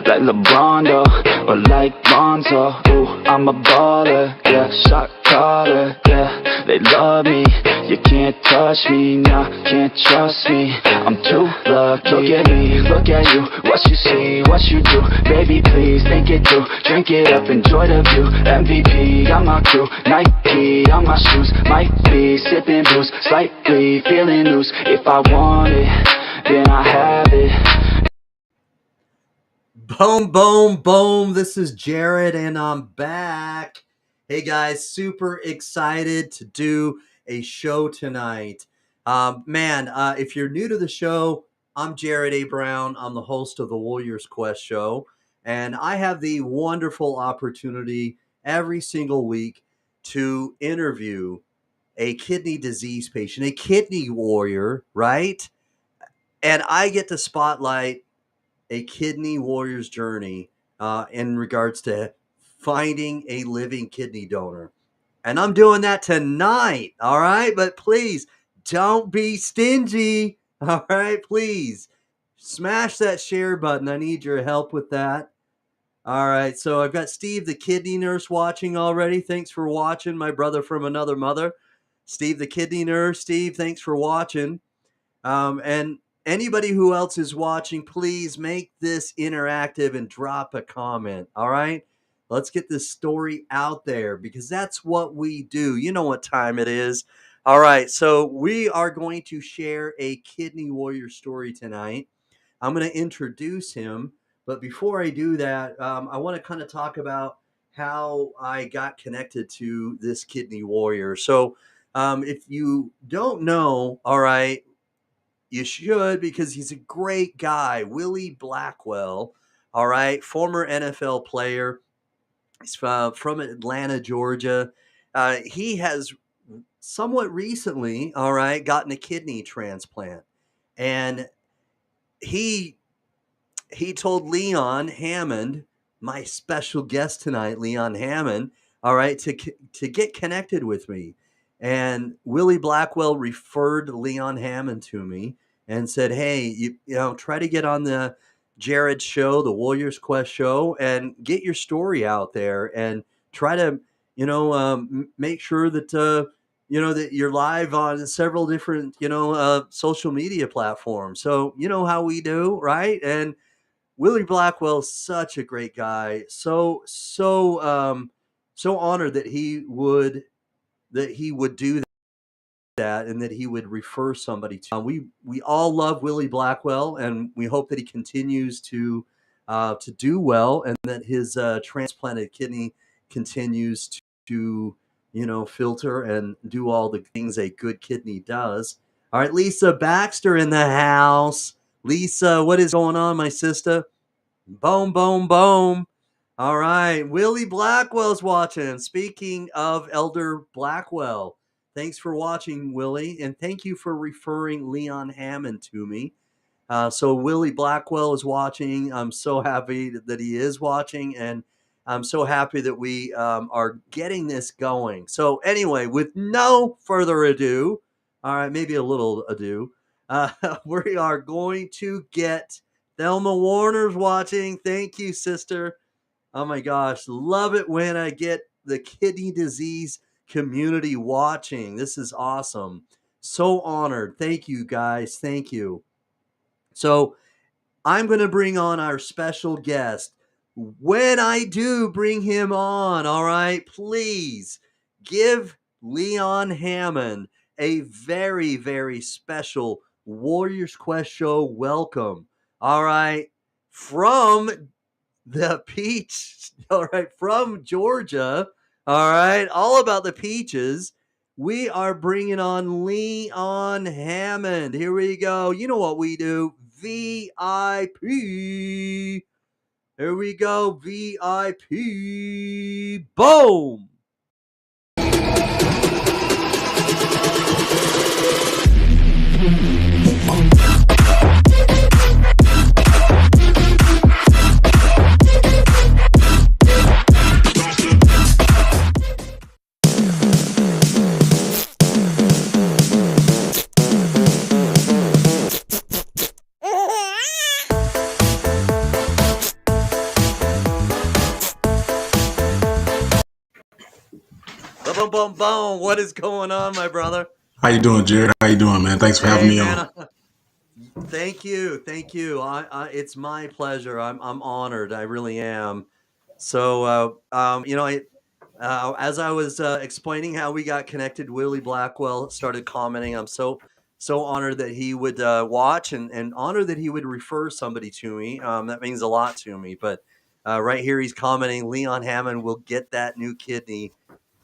Like LeBron, or like Lonzo. Ooh, I'm a baller, yeah, shot caller, yeah. They love me, you can't touch me, nah, can't trust me. I'm too lucky. Look at me, look at you, what you see, what you do. Baby, please think it through, drink it up, enjoy the view. MVP, got my crew, Nike on my shoes. Might be sipping booze, slightly feeling loose. If I want it, then I have it. Boom, boom, boom. This is Jared, and I'm back. Hey, guys, super excited to do a show tonight. If you're new to the show, I'm Jared A. Brown. I'm the host of the Warriors Quest show, and I have the wonderful opportunity every single week to interview a kidney disease patient, a kidney warrior, right? And I get to spotlight a kidney warrior's journey in regards to finding a living kidney donor. And I'm doing that tonight, all right? But please don't be stingy, all right? Please smash that share button. I need your help with that. All right, so I've got Steve, the kidney nurse, watching already. Thanks for watching, my brother from another mother. Steve, the kidney nurse. Steve, thanks for watching. And anybody who else is watching, please make this interactive and drop a comment. All right. Let's get this story out there because that's what we do. You know what time it is. All right. So we are going to share a kidney warrior story tonight. I'm going to introduce him. But before I do that, I want to kind of talk about how I got connected to this kidney warrior. So if you don't know, all right, you should, because he's a great guy. Willie Blackwell, all right, former NFL player. He's from Atlanta, Georgia. He has somewhat recently, all right, gotten a kidney transplant. And he told Leon Hammond, my special guest tonight, Leon Hammond, all right, to get connected with me. And Willie Blackwell referred Leon Hammond to me and said, hey, you know, try to get on the Jared show, the Warriors Quest show, and get your story out there and try to, make sure that, that you're live on several different, social media platforms. So, you know how we do, right? And Willie Blackwell's such a great guy. So honored that he would do that. that and that he would refer somebody to. We all love Willie Blackwell, and we hope that he continues to do well, and that his transplanted kidney continues to filter and do all the things a good kidney does. All right, Lisa Baxter in the house. Lisa, what is going on, my sister? Boom, boom, boom. All right, Willie Blackwell's watching. Speaking of Elder Blackwell, thanks for watching, Willie, and thank you for referring Leon Hammond to me. So Willie Blackwell is watching. I'm so happy that he is watching, and I'm so happy that we are getting this going. So anyway, with no further ado, all right, maybe a little ado, we are going to get Thelma Warner's watching. Thank you, sister. Oh my gosh, love it when I get the kidney disease community watching. This is awesome. So honored. Thank you, guys. Thank you. So I'm going to bring on our special guest. When I do bring him on, all right, please give Leon Hammond a very, very special Warriors Quest show welcome. All right, from the peach, all right, from Georgia, all right, all about the peaches. We are bringing on Leon Hammond. Here we go. You know what we do? VIP. Here we go. VIP. Boom. Boom, boom, boom. What is going on, my brother? How you doing, Jared? How you doing, man? Thanks for having me on. Thank you. It's my pleasure. I'm honored. I really am. So, as I was explaining how we got connected, Willie Blackwell started commenting. I'm so honored that he would watch, and honored that he would refer somebody to me. That means a lot to me. But right here, he's commenting, Leon Hammond will get that new kidney.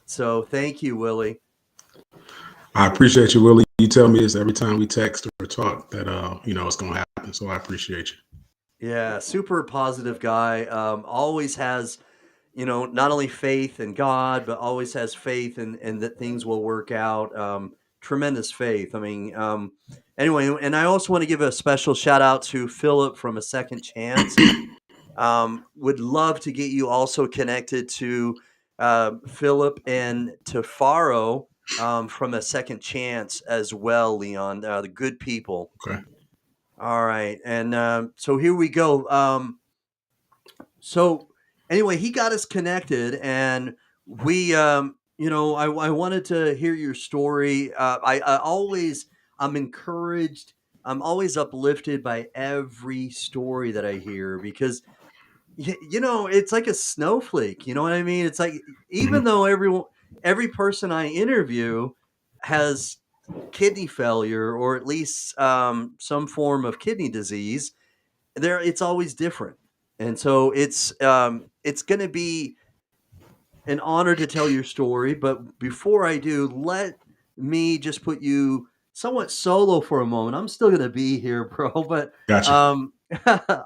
So thank you, Willie. I appreciate you, Willie. You tell me this every time we text or talk that it's gonna happen. So I appreciate you. Yeah, super positive guy. Always has, not only faith in God, but always has faith in that things will work out. Tremendous faith. I mean, anyway, and I also want to give a special shout out to Philip from A Second Chance. Would love to get you also connected to Philip and to Faro from A Second Chance as well, Leon. The good people. Okay. All right, and so here we go. So anyway, he got us connected, and we, I wanted to hear your story. I'm encouraged. I'm always uplifted by every story that I hear because, it's like a snowflake. You know what I mean? It's like even though every person I interview has kidney failure or at least some form of kidney disease, it's always different. And so it's going to be an honor to tell your story. But before I do, let me just put you somewhat solo for a moment. I'm still going to be here, bro, but Gotcha.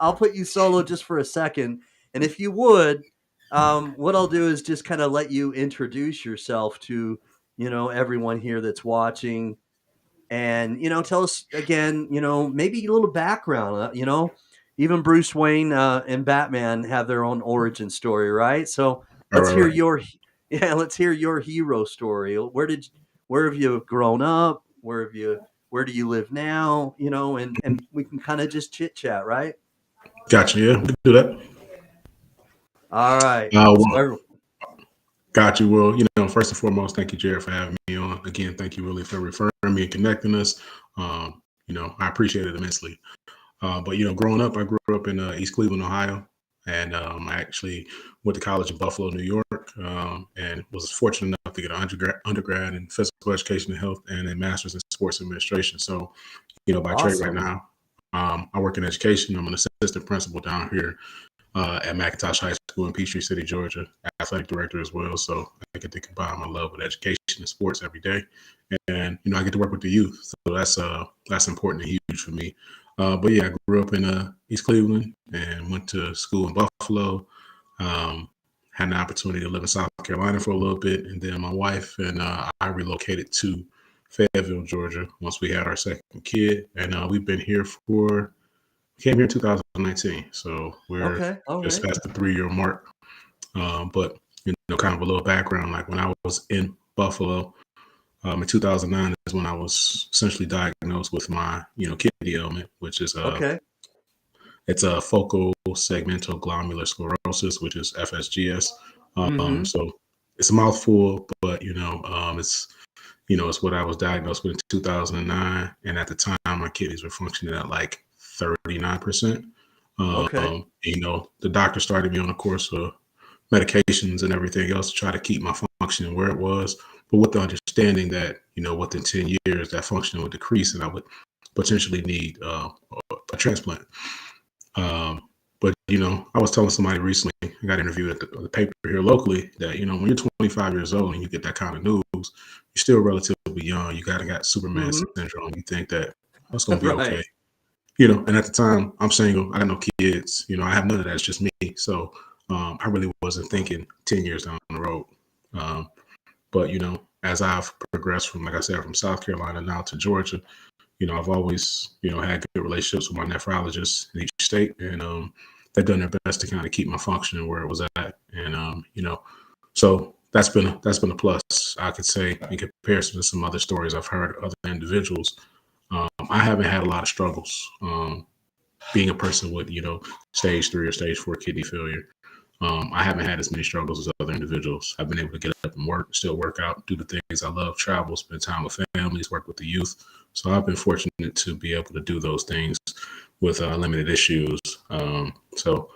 I'll put you solo just for a second. And if you would, what I'll do is just kind of let you introduce yourself to, everyone here that's watching. And, tell us again, maybe a little background, even Bruce Wayne and Batman have their own origin story, right? So All let's right, hear right. let's hear your hero story. Where have you grown up? Where do you live now? And we can kind of just chit chat, right? Gotcha. Yeah, we can do that. All right. Well, So, got you. Well, first and foremost, thank you, Jared, for having me on. Again, thank you, Willie, for referring me and connecting us. I appreciate it immensely. But growing up, I grew up in East Cleveland, Ohio. and I actually went to college in Buffalo, New York, and was fortunate enough to get an undergrad in physical education and health and a master's in sports administration. So, by trade right Awesome. now, I work in education. I'm an assistant principal down here at McIntosh High School in Peachtree City, Georgia, athletic director as well. So I get to combine my love with education and sports every day, and I get to work with the youth. So that's important and huge for me. But yeah, I grew up in East Cleveland and went to school in Buffalo. Um, had an opportunity to live in South Carolina for a little bit, and then my wife and I relocated to Fayetteville, Georgia, once we had our second kid, and we've been here for came here in 2019, so we're Okay. All just right. past the 3-year mark. But kind of a little background. Like when I was in Buffalo in 2009 is when I was essentially diagnosed with my kidney ailment, which is Okay. it's a focal segmental glomerular sclerosis, which is FSGS. Mm-hmm. So it's a mouthful, but it's what I was diagnosed with in 2009, and at the time my kidneys were functioning at like 39%. Okay. The doctor started me on a course of medications and everything else to try to keep my functioning where it was, but with the understanding that within 10 years that functioning would decrease and I would potentially need a transplant. Um, but I was telling somebody recently, I got interviewed at the paper here locally, that when you're 25 years old and you get that kind of news, you're still relatively young. You got Superman Mm-hmm. syndrome. You think that it's going to be okay. Right. And at the time I'm single. I got no kids. I have none of that. It's just me. So I really wasn't thinking 10 years down the road. But as I've progressed from, like I said, from South Carolina now to Georgia, I've always, had good relationships with my nephrologists in each state, and they've done their best to kind of keep my functioning where it was at, and so that's been a plus, I could say, in comparison to some other stories I've heard of other individuals. I haven't had a lot of struggles being a person with stage 3 or stage 4 kidney failure. I haven't had as many struggles as other individuals. I've been able to get up and work, still work out, do the things I love, travel, spend time with families, work with the youth. So I've been fortunate to be able to do those things with limited issues. So,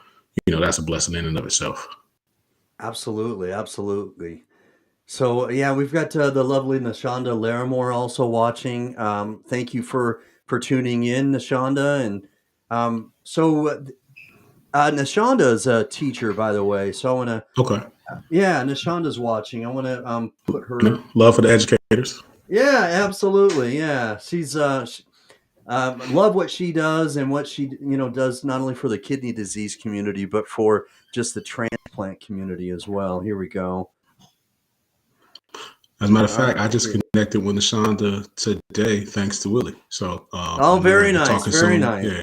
that's a blessing in and of itself. Absolutely. Absolutely. So yeah, we've got the lovely Nashonda Larimore also watching. Thank you for tuning in, Nashonda. And Nashonda is a teacher, by the way. So I want to, Okay. yeah, Nashonda's watching. I want to put her. Love for the educators. Yeah, absolutely. Yeah, love what she does and what she does not only for the kidney disease community but for just the transplant community as well. Here we go. As a matter of All fact, I right. just connected with Nashonda today, thanks to Willie. So Oh, I know we're very gonna be nice. talking Very soon. nice. Yeah,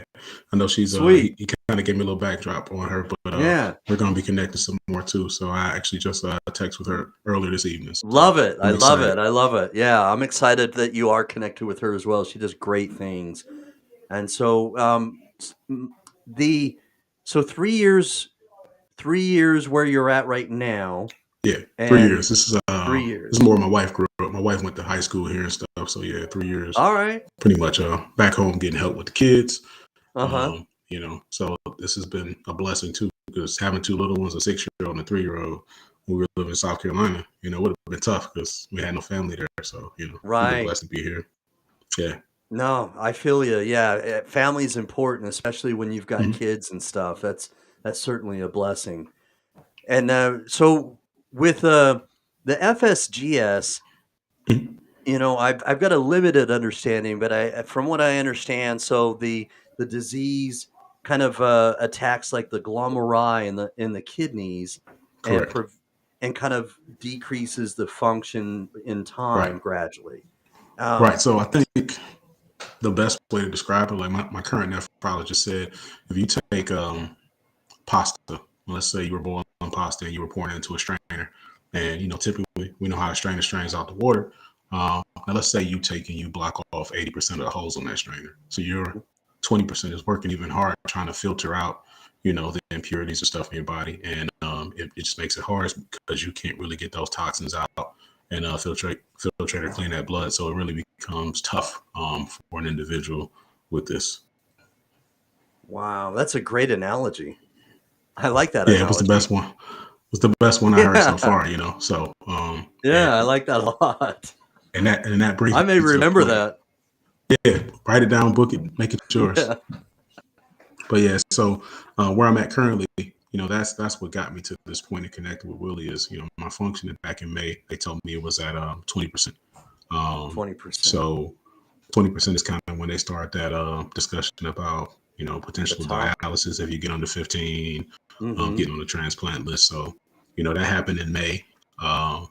I know she's Sweet. he kind of gave me a little backdrop on her, but Yeah. we're gonna be connecting some more too. So I actually just text with her earlier this evening. So Love it. I I'm love excited. it. I love it. Yeah, I'm excited that you are connected with her as well. She does great things. And so the so 3 years where you're at right now, Yeah, 3 years. and This three is years. more where my wife grew up. My wife went to high school here and stuff. So yeah, 3 years, All right. pretty much back home getting help with the kids. Uh-huh. So this has been a blessing too, because having two little ones, a 6-year-old and a 3-year-old, when we were living in South Carolina, it would have been tough because we had no family there. So, we've been Right. blessed to be here. Yeah. No, I feel you. Yeah, family is important, especially when you've got Mhm. kids and stuff. That's certainly a blessing. And so with the FSGS, Mhm. I've got a limited understanding, but from what I understand, so the disease kind of attacks like the glomeruli in the kidneys, and Correct. and kind of decreases the function in Right. time gradually. Um, Right. So I think the best way to describe it, like my current nephrologist said, if you take pasta, let's say you were boiling pasta and you were pouring it into a strainer, and typically we know how a strainer strains out the water. And let's say you block off 80% of the holes on that strainer, so your 20% is working even hard trying to filter out the impurities and stuff in your body, and it just makes it hard because you can't really get those toxins out and filtrate or clean that blood. So it really becomes tough for an individual with this. wow, that's a great analogy. I like that Yeah, it was the best analogy. one. It was the best one I heard so Yeah. far, you know. So Yeah, I like that a lot. and that brings I may me to the remember point. that. Yeah, write it down, book it, make it yours. Yeah. But yeah, so where I'm at currently, you know, that's what got me to this point of connecting with Willie is, you know, my functioning back in May, they told me it was at 20%. Um, 20%. so 20% is kind of when they start that discussion about, you know, The potential talk. dialysis if you get under 15, Mm-hmm. getting on the transplant list. So, you know, that happened in May. And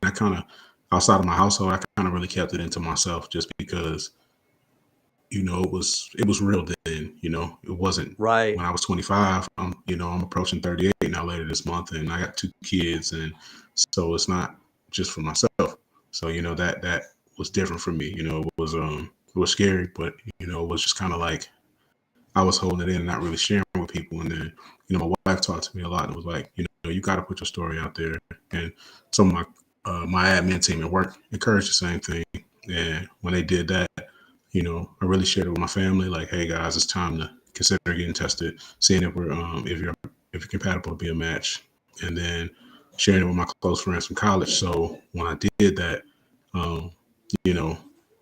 I kind of, outside of my household, I kind of really kept it into myself just because, you know, it was real then, you know, it wasn't Right. when I was 25. You know, I'm approaching 38 now later this month, and I got two kids. And so it's not just for myself. So, you know, that was different for me. You know, it was scary, but, you know, it was just kind of like I was holding it in and not really sharing with people. And then, you know, my wife talked to me a lot and was like, you know, you got to put your story out there. And some of my admin team at work encouraged the same thing. And when they did that, you know, I really shared it with my family. Like, hey guys, it's time to consider getting tested, seeing if we're if you're compatible to be a match, and then sharing it with my close friends from college. So when I did that, um, you know,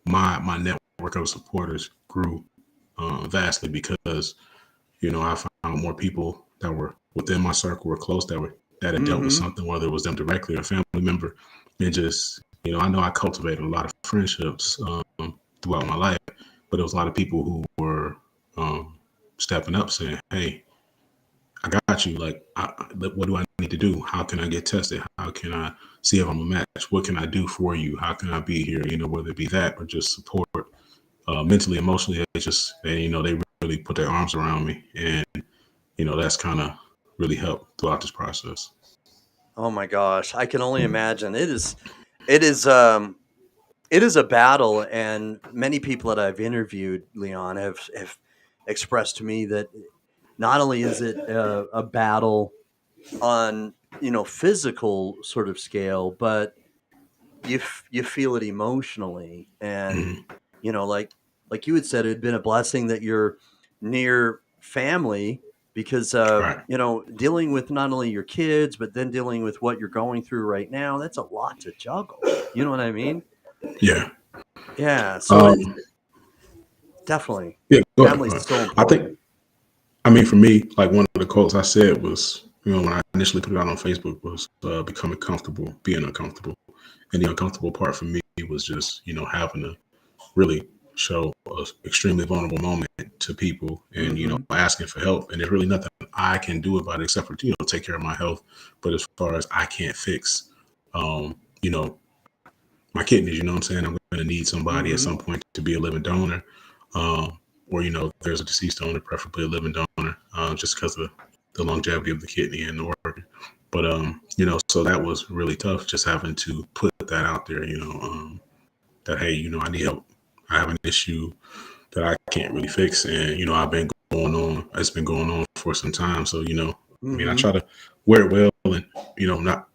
my network of supporters grew vastly because, you know, I found more people that were within my circle, were close, that had dealt with Mm-hmm. something, whether it was them directly or a family member. And just, you know, I know I cultivated a lot of friendships throughout my life, but there was a lot of people who were stepping up, saying, "Hey, I got you. Like, what do I need to do? How can I get tested? How can I see if I'm a match? What can I do for you? How can I be here? You know, whether it be that or just support." Mentally, emotionally, you know, they really put their arms around me, and you know, that's kind of really helped throughout this process. Oh my gosh, I can only imagine. It is it is a battle, and many people that I've interviewed, Leon, have expressed to me that not only is it a battle on, you know, physical sort of scale, but you feel it emotionally. And Mhm. you know, like you had said, it had been a blessing that you're near family, because Right. you know, dealing with not only your kids but then dealing with what you're going through right now, that's a lot to juggle, you know what I mean? Yeah. Yeah, so it's Um, definitely, yeah. Go ahead. Go family's ahead. so I think. important. I mean, for me, like one of the quotes I said was, you know, when I initially put it out on Facebook was becoming comfortable, being uncomfortable, and the uncomfortable part for me was just, you know, having to really show an extremely vulnerable moment to people, and you know, Hmm. asking for help, and there's really nothing I can do about it except for, you know, take care of my health. But as far as I can't fix, you know, my kidneys, you know what I'm saying, I'm going to need somebody at Hmm. some point to be a living donor, or you know, there's a deceased donor, preferably a living donor, just because of the longevity of the kidney and the organ. But you know, so that was really tough, just having to put that out there, you know, that hey, you know, I need help, I have an issue that I can't really fix. And, you know, it's been going on for some time. So, you know, I mean, I Hmm. try to wear it well and, you know, not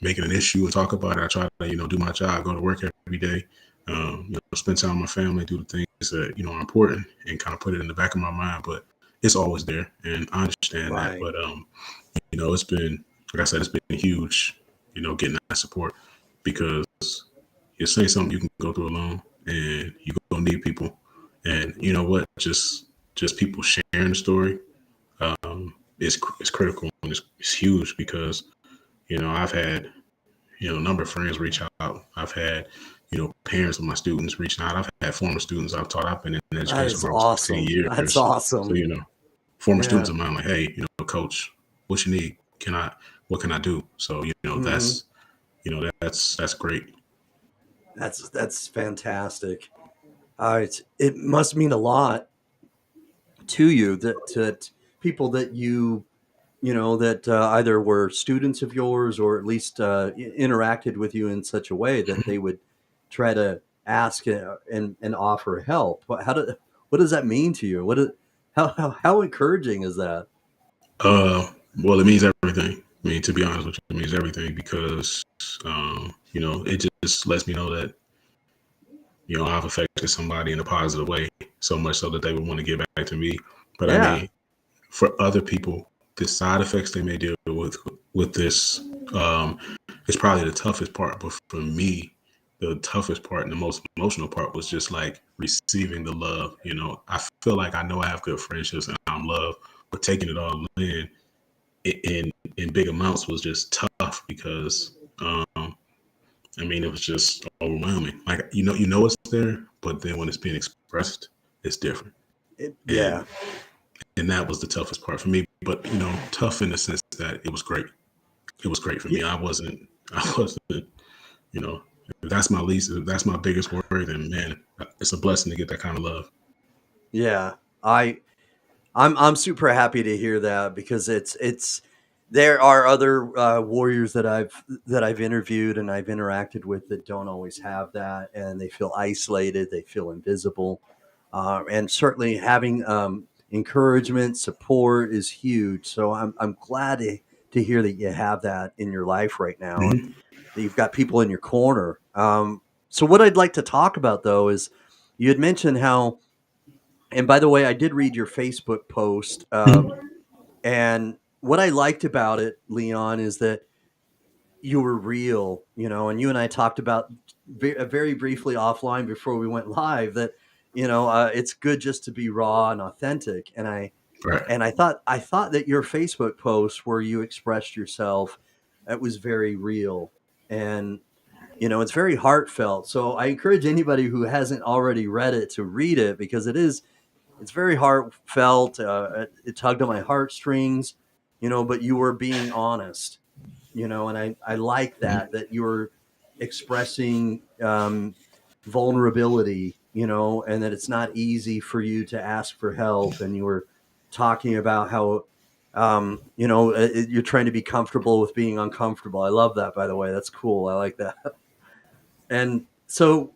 make it an issue and talk about it. I try to, you know, do my job, go to work every day, you know, spend time with my family, do the things that, you know, are important and kind of put it in the back of my mind. But it's always there. And I understand that. Right. But, you know, it's been, like I said, it's been huge, you know, getting that support because you're saying something you can go through alone and you're going to need people. And you know what? Just people sharing the story is critical and it's huge because, you know, I've had, you know, a number of friends reach out. I've had, you know, parents of my students reaching out. I've had former students I've taught. I've been in That education is for over 16 awesome. That's years. So, awesome. you know, former students Yeah. of mine like, hey, you know, coach, what you need? What can I do? So, you know, Hmm. that's great. That's fantastic. It must mean a lot to you that people that you know, that either were students of yours or at least interacted with you in such a way that they would try to ask and offer help. What does that mean to you? How encouraging is that? Well, it means everything. I mean, to be honest with you, it means everything because, you know, it just lets me know that, you know, I've affected somebody in a positive way, so much so that they would want to get back to me. But I Yeah. mean, for other people, the side effects they may deal with this um, is probably the toughest part. But for me, the toughest part and the most emotional part was just like receiving the love. You know, I feel like I know I have good friendships and I'm loved, but taking it all in big amounts was just tough because I mean it was just overwhelming. Like you know it's there, but then when it's being expressed, it's different. Yeah. And and that was the toughest part for me. But you know, tough in the sense that it was great. It was great for Yeah. me. I wasn't, you know, if that's my biggest worry, then man, it's a blessing to get that kind of love. Yeah. I I'm super happy to hear that because it's there are other warriors that I've interviewed and I've interacted with that don't always have that, and they feel isolated, they feel invisible, and certainly having encouragement, support is huge. So I'm glad to hear that you have that in your life right now, and Hmm. that you've got people in your corner. So what I'd like to talk about though is you had mentioned how, and by the way, I did read your Facebook post. And what I liked about it, Leon, is that you were real, and you and I talked about very briefly offline before we went live that, it's good just to be raw and authentic. Right. And I thought that your Facebook post where you expressed yourself, it was very real. And, it's very heartfelt. So I encourage anybody who hasn't already read it to read it because it's very heartfelt. It tugged on my heartstrings, but you were being honest, and I like that you were expressing vulnerability, and that it's not easy for you to ask for help. And you were talking about how, you're trying to be comfortable with being uncomfortable. I love that, by the way. That's cool. I like that. And so,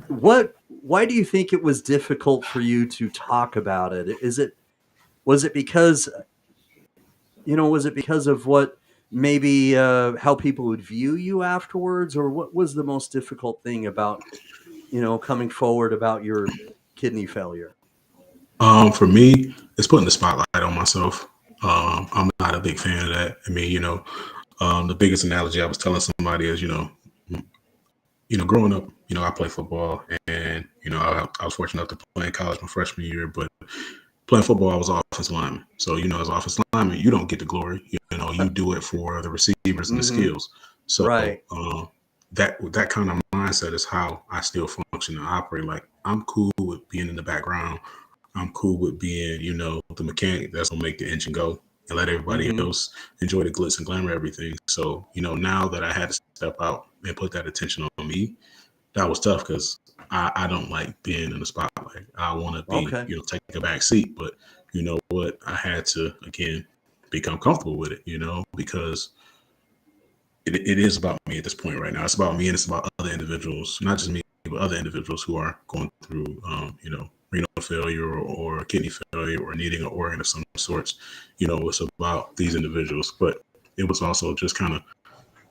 why do you think it was difficult for you to talk about it? Was it because, was it because of what maybe how people would view you afterwards, or what was the most difficult thing about, coming forward about your kidney failure? For me, it's putting the spotlight on myself. I'm not a big fan of that. I mean, you know, the biggest analogy I was telling somebody is, growing up, I played football, and I was fortunate enough to play in college my freshman year. But playing football, I was offensive lineman. So, as offensive lineman, you don't get the glory. You do it for the receivers and the Mm-hmm. skills. So, Right. that kind of mindset is how I still function and operate. Like I'm cool with being in the background. I'm cool with being, the mechanic that's gonna make the engine go and let everybody Mm-hmm. else enjoy the glitz and glamour of everything. So, now that I had to step out and put that attention on me, that was tough because I don't like being in the spotlight. I want to be, Okay. take a back seat. But you know what? I had to again become comfortable with it, because it is about me at this point right now. It's about me and it's about other individuals, not just me, but other individuals who are going through, renal failure or kidney failure or needing an organ of some sorts. It's about these individuals. But it was also just kind of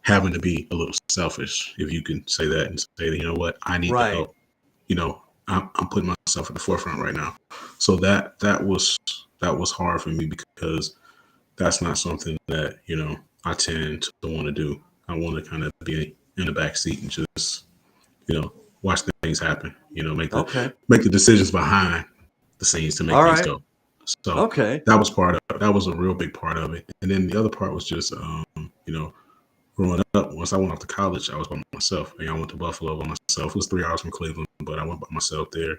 having to be a little selfish, if you can say that, and say, that, I need the Right. help. I'm putting myself at the forefront right now. So that was hard for me because that's not something that I tend to want to do. I want to kind of be in the back seat and just you know watch things happen. Okay. Make the decisions behind the scenes to make All things right. go. So Okay. that was a real big part of it. And then the other part was just growing up. Once I went off to college, I was by myself. I went to Buffalo by myself. It was 3 hours from Cleveland, but I went by myself there.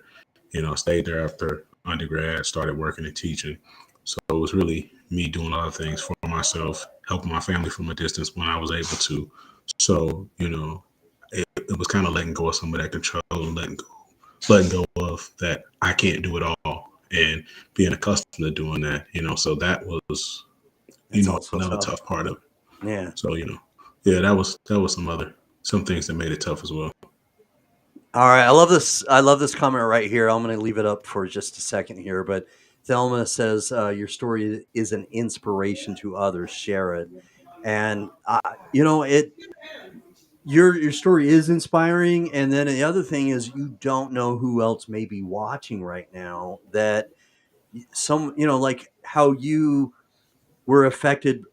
I stayed there after undergrad, started working and teaching. So it was really me doing other things for myself, helping my family from a distance when I was able to. So, it was kind of letting go of some of that control and letting go of that I can't do it all and being accustomed to doing that, so that was, It's also another tough. tough part of it. Yeah. So, yeah, that was some things that made it tough as well. All right, I love this. I love this comment right here. I'm going to leave it up for just a second here, but Thelma says your story is an inspiration to others. Share it, and it. Your story is inspiring, and then the other thing is you don't know who else may be watching right now. That some, like how you were affected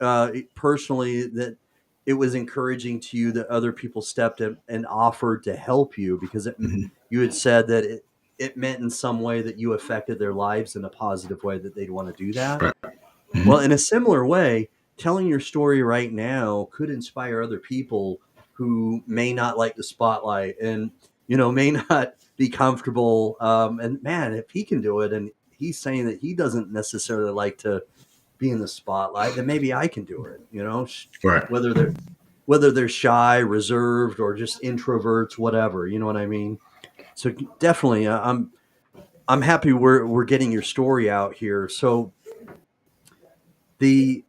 personally, that it was encouraging to you that other people stepped in and offered to help you, because Mhm. you had said that it meant in some way that you affected their lives in a positive way, that they'd want to do that. Right. Well, Mhm. in a similar way, telling your story right now could inspire other people who may not like the spotlight, and may not be comfortable. And man, if he can do it, and he's saying that he doesn't necessarily like to be in the spotlight, then maybe I can do it. Right. Whether they're shy, reserved, or just introverts, whatever. You know what I mean? So definitely, I'm happy we're getting your story out here. The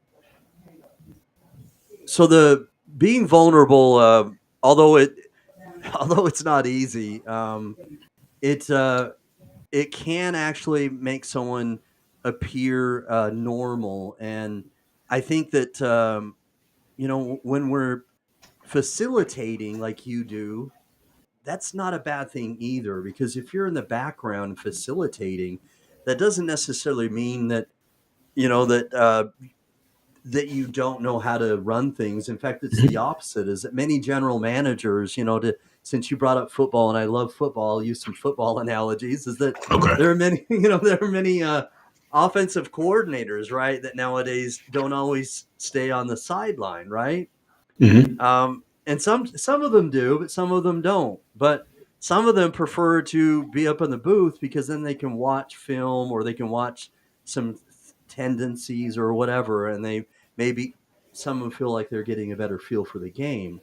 the being vulnerable, although it although it's not easy, it it can actually make someone appear normal. And I think that when we're facilitating like you do, that's not a bad thing either. Because if you're in the background facilitating, that doesn't necessarily mean that that that you don't know how to run things. In fact, it's the Mhm. opposite. Is that many general managers, since you brought up football, and I love football, I'll use some football analogies. Is that Okay. there are many, there are many offensive coordinators, right? That nowadays don't always stay on the sideline, right? Mhm. And some of them do, but some of them don't. But some of them prefer to be up in the booth, because then they can watch film, or they can watch some tendencies or whatever, and they maybe some of them feel like they're getting a better feel for the game.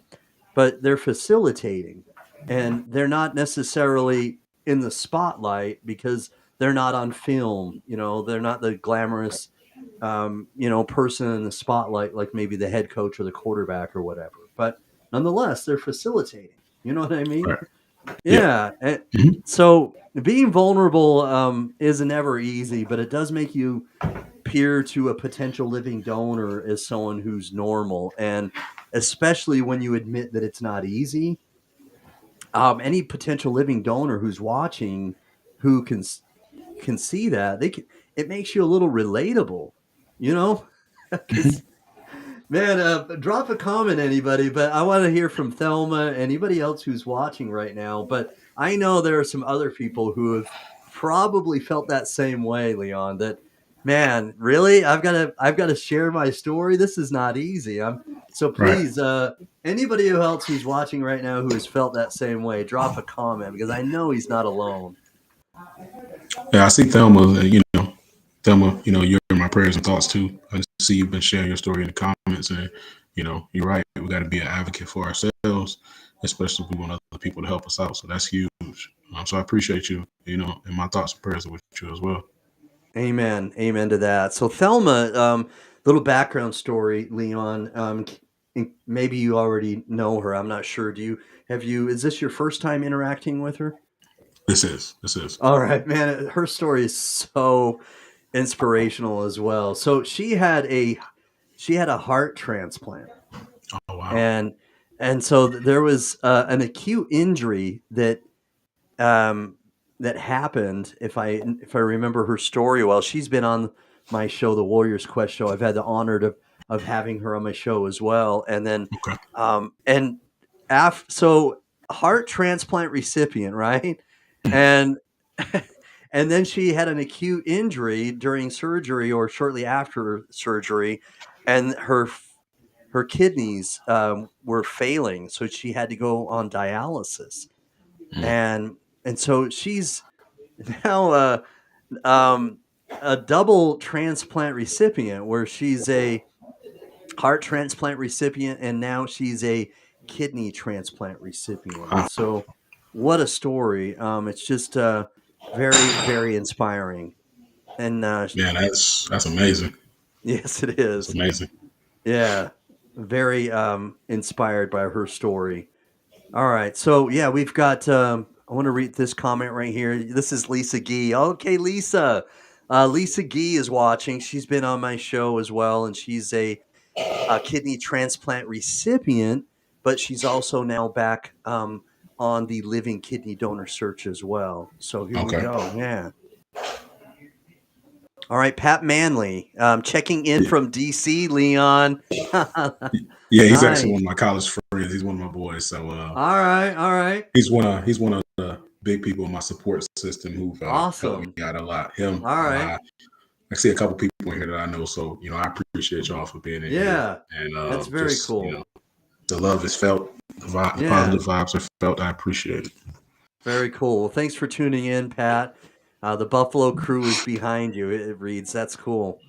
But they're facilitating, and they're not necessarily in the spotlight because they're not on film. They're not the glamorous person in the spotlight, like maybe the head coach or the quarterback or whatever. But nonetheless, they're facilitating. You know what I mean? Right. Yeah. Yeah. And Mhm. so being vulnerable is never easy, but it does make you peer to a potential living donor as someone who's normal. And especially when you admit that it's not easy, any potential living donor who's watching, who can see that, it makes you a little relatable, you know, Mhm. because man, drop a comment, anybody. But I want to hear from Thelma, anybody else who's watching right now. But I know there are some other people who have probably felt that same way, Leon. That man, really, I've got to share my story. This is not easy. So Right. please, anybody else who's watching right now who has felt that same way, drop a comment, because I know he's not alone. Yeah, I see Thelma. Thelma. You're in my prayers and thoughts too. I see you've been sharing your story in the comments, and you're right. We got to be an advocate for ourselves, especially if we want other people to help us out. So that's huge. So I appreciate you. And my thoughts and prayers are with you as well. Amen. Amen to that. So Thelma, little background story, Leon. Maybe you already know her. I'm not sure. Is this your first time interacting with her? This is. All right, man. Her story is so inspirational as well. So she had a heart transplant, Oh wow. and so there was an acute injury um, that happened. If I remember her story well, she's been on my show, the Warriors Quest show. I've had the honor of having her on my show as well. And then, Okay. and so heart transplant recipient, right? And and then she had an acute injury during surgery or shortly after surgery, and her kidneys were failing, so she had to go on dialysis. Mm. And so she's now um, a double transplant recipient, where she's a heart transplant recipient, and now she's a kidney transplant recipient. Wow. So what a story. It's just very, very inspiring. And Man, that's amazing. yes, it That's is. amazing. Yeah, very inspired by her story. All right. So yeah, we've got. I want to read this comment right here. This is Lisa Gee. Okay, Lisa. Lisa Gee is watching. She's been on my show as well, and she's a kidney transplant recipient, but she's also now back on the living kidney donor search as well. So here we Okay. go. Yeah. All right, Pat Manley, checking in Yeah, from DC, Leon. yeah, he's actually Nice. one of my college friends. He's one of my boys. So All right, all right. he's one of the big people in my support system who've helped Awesome. me out a lot. Him, All right. I see a couple people in here that I know. So I appreciate y'all for being in here, Yeah, and that's very just cool. the love is felt, the Yeah, positive vibes are felt. I appreciate it. very cool. Well, thanks for tuning in, Pat. The Buffalo Crew is behind you. It reads. That's cool.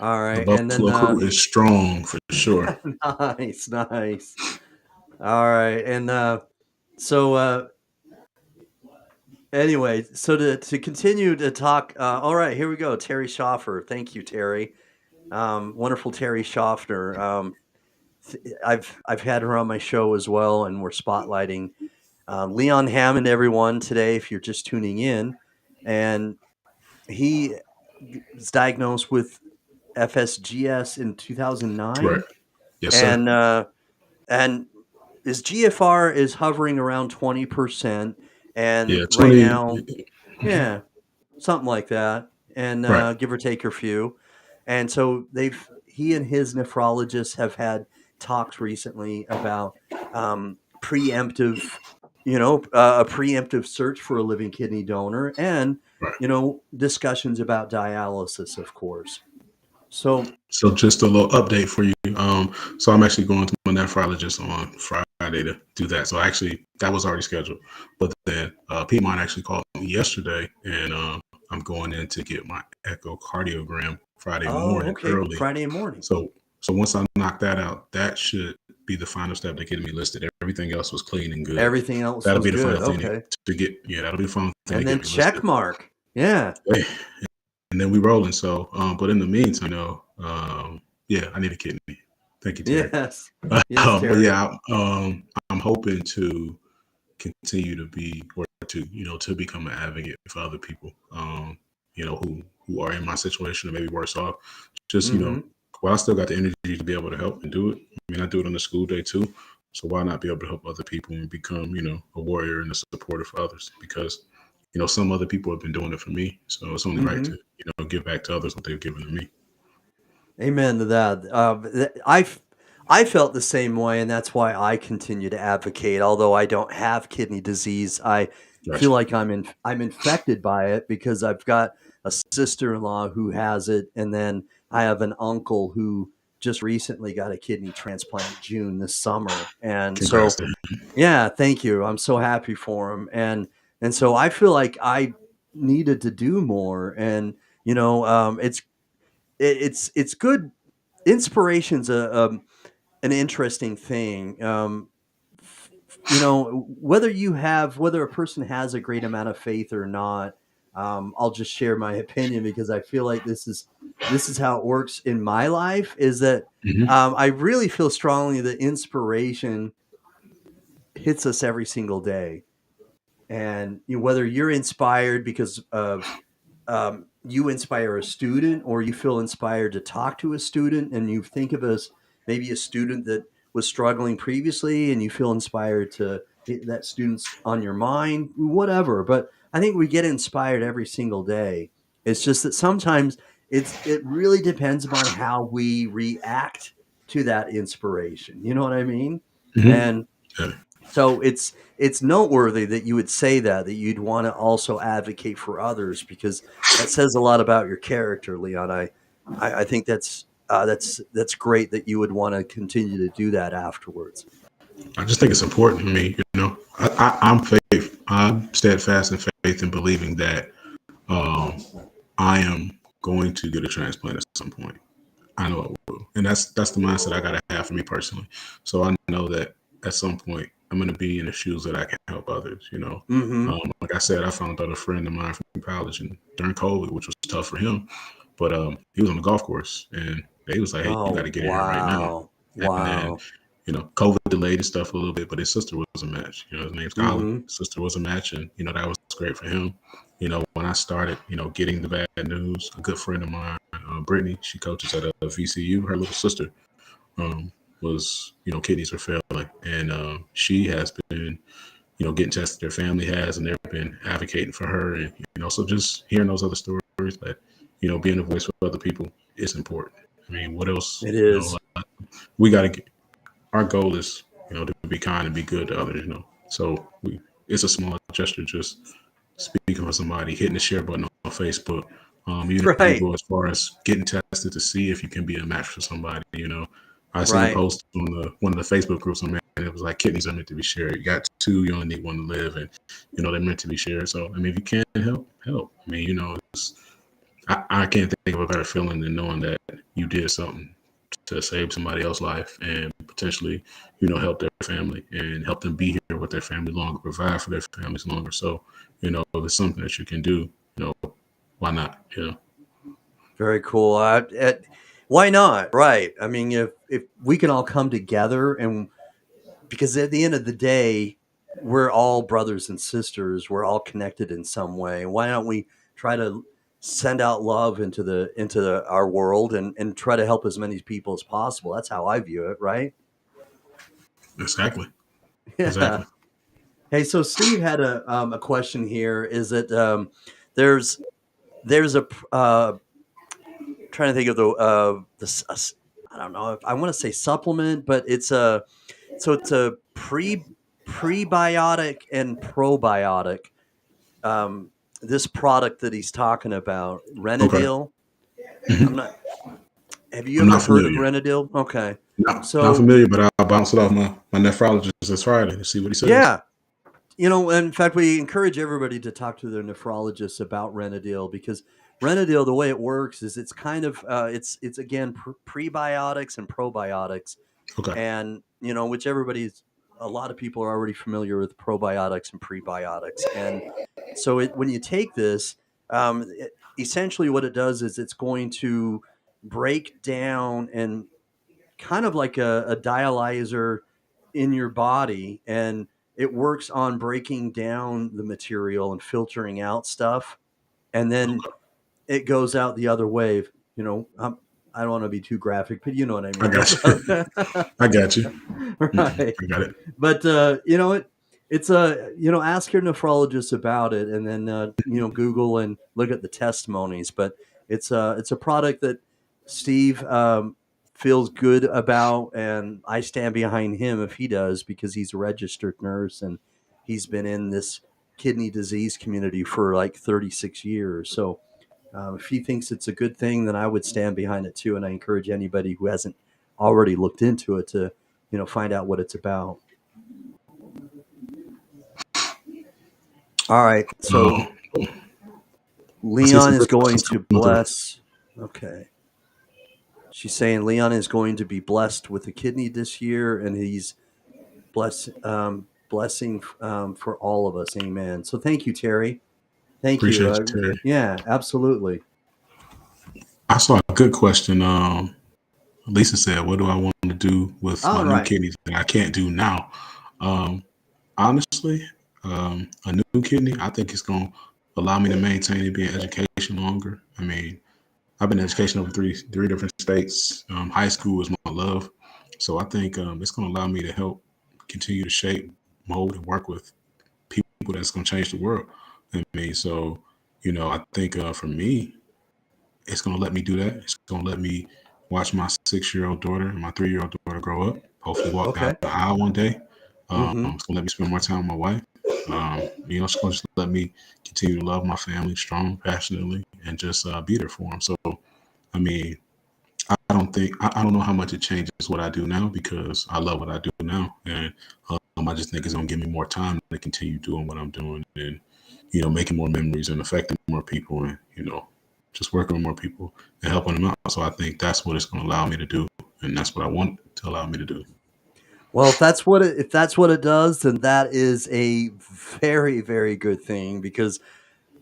All The right, and then Buffalo crew is strong for sure. nice, nice. All right, and so anyway, so to continue to talk. All right, here we go. Terry Schoffer. Thank you, Terry. Wonderful Terry Schaffner. I've had her on my show as well, and we're spotlighting Leon Hammond, everyone, today. If you're just tuning in, and he was diagnosed with FSGS in Right. 2009, Yes, sir. and his GFR is hovering around 20%, and Yeah. right 20. now, yeah, something like that, and Right. give or take a few. And so he and his nephrologist have had talks recently about preemptive, a preemptive search for a living kidney donor, and Right. discussions about dialysis, of course. So, So just a little update for you. So I'm actually going to my nephrologist on Friday to do that. So actually that was already scheduled. But then Piedmont actually called me yesterday, and I'm going in to get my echocardiogram Friday oh, morning okay, early. Friday morning. So once I knock that out, that should be the final step to getting me listed. Everything else was clean and good. Everything else That'll was be the good. final thing Okay, to get. Yeah, that'll be the final thing to and get then me check listed. mark. Yeah, Hey, and then we rolling. So, but in the meantime, yeah, I need a kidney. Thank you, Terry. yes, yes, But Terry. yeah, I'm hoping to continue to be, or to become an advocate for other people, who are in my situation or maybe worse off. Just Mm-hmm. well, I still got the energy to be able to help and do it. I mean, I do it on the school day too. So why not be able to help other people and become, a warrior and a supporter for others? Because some other people have been doing it for me, so it's only right Mm-hmm. to give back to others what they've given to me. Amen to that. I felt the same way, and that's why I continue to advocate. Although I don't have kidney disease, I feel Gotcha. like I'm infected by it because I've got a sister-in-law who has it, and then I have an uncle who just recently got a kidney transplant June this summer. And Congrats so, to him. yeah, thank you. I'm so happy for him, and so I feel like I needed to do more, and it's good. Inspiration's an interesting thing. Whether a person has a great amount of faith or not. I'll just share my opinion because I feel like this is how it works in my life. Is that Hmm. I really feel strongly that inspiration hits us every single day, and whether you're inspired because of you inspire a student or you feel inspired to talk to a student and you think of as maybe a student that was struggling previously and you feel inspired to that student's on your mind, whatever. But I think we get inspired every single day. It's just that sometimes it really depends upon how we react to that inspiration. You know what I mean? Hmm. And Yeah. so it's noteworthy that you would say that you'd want to also advocate for others because that says a lot about your character, Leon. I think that's great that you would want to continue to do that afterwards. I just think it's important. I mean, I'm faith. I'm steadfast in faith and believing that um, I am going to get a transplant at some point. I know I will, and that's the mindset I gotta have for me personally. So I know that at some point I'm gonna be in the shoes that I can help others. Mm-hmm. Like I said, I found out a friend of mine from college and during COVID, which was tough for him, but he was on the golf course and they was like, "Hey, you got to Oh get in here right now." wow, And then wow. COVID delayed his stuff a little bit, but his sister was a match. His name's Colin. Mm-hmm. His sister was a match, and that was great for him. When I started, getting the bad news, a good friend of mine, Brittany, she coaches at a VCU. Her little sister um, was, kidneys were failing, and she has been, getting tested. Their family has, and they've been advocating for her, and so just hearing those other stories that being a voice for other people is important. I mean, what else? It is. We got to get, our goal is, to be kind and be good to others, So it's a small gesture, just speaking for somebody, hitting the share button on Facebook. Even if you Right. go as far as getting tested to see if you can be a match for somebody, I seen a Right. post on one of the Facebook groups on, man, and it was like kidneys are meant to be shared. You got two, you only need one to live, and they're meant to be shared. So I mean, if you can help, help. I mean, I can't think of a better feeling than knowing that you did something to save somebody else's life and potentially, help their family and help them be here with their family longer, provide for their families longer. So, if it's something that you can do, why not? Very cool. Why not? Right. I mean, if we can all come together, and because at the end of the day, we're all brothers and sisters. We're all connected in some way. Why don't we try to send out love our world, and try to help as many people as possible? That's how I view it. Right. Exactly. Yeah. Exactly. Hey, so Steve had a question here. Is that there's there's a trying to think of I don't know if I want to say supplement, but it's a prebiotic and probiotic. Um, this product that he's talking about, Okay. Renadil. I'm Hmm. not. Have you I'm ever not heard of familiar. Renadil? Okay, Not so familiar, but I'll bounce it off my nephrologist this Friday to see what he says. yeah, in fact, we encourage everybody to talk to their nephrologist about Renadil, because Renadil, the way it works is it's kind of it's again prebiotics and probiotics, Okay. and which everybody's a lot of people are already familiar with probiotics and prebiotics, and so when you take this, essentially what it does is it's going to break down and kind of like a dialyzer in your body, and it works on breaking down the material and filtering out stuff, and then it goes out the other way. I don't want to be too graphic, but you know what I I mean. got you. I got you. Right. I got it. But it's a ask your nephrologist about it, and then Google and look at the testimonies. But it's a product that Steve feels good about, and I stand behind him if he does, because he's a registered nurse and he's been in this kidney disease community for like 36 years. So if he thinks it's a good thing, then I would stand behind it too. And I encourage anybody who hasn't already looked into it to, find out what it's about. All right. So Uh, I see Leon some is good going questions to coming through. bless. Okay. She's saying Leon is going to be blessed with a kidney this year, and he's blessing for all of us. Amen. So thank you, Terry. Thank you. Appreciate you, Terry. Yeah, absolutely. I saw a good question. Lisa said, "What do I want to do with my All new right. kidneys that I can't do now?" Um, honestly, a new kidney, I think it's going to allow me to maintain and be in education longer. I mean, I've been in education over three different states. High school was my love, so I think it's going to allow me to help continue to shape, mold, and work with people that's going to change the world. I mean, so I think for me, it's going to let me do that. It's going to let me watch my 6-year-old daughter and my 3-year-old daughter grow up. Hopefully, walk down Okay. the aisle one day. Mm-hmm. It's going to let me spend more time with my wife. It's going to just let me continue to love my family strong, passionately, and just be there for them. So, I mean, I don't know how much it changes what I do now, because I love what I do now, and I just think it's gonna give me more time to continue doing what I'm doing, and making more memories and affecting more people, and just working with more people and helping them out. So I think that's what it's gonna allow me to do, and that's what I want to allow me to do. Well, if that's what it does, then that is a very, very good thing, because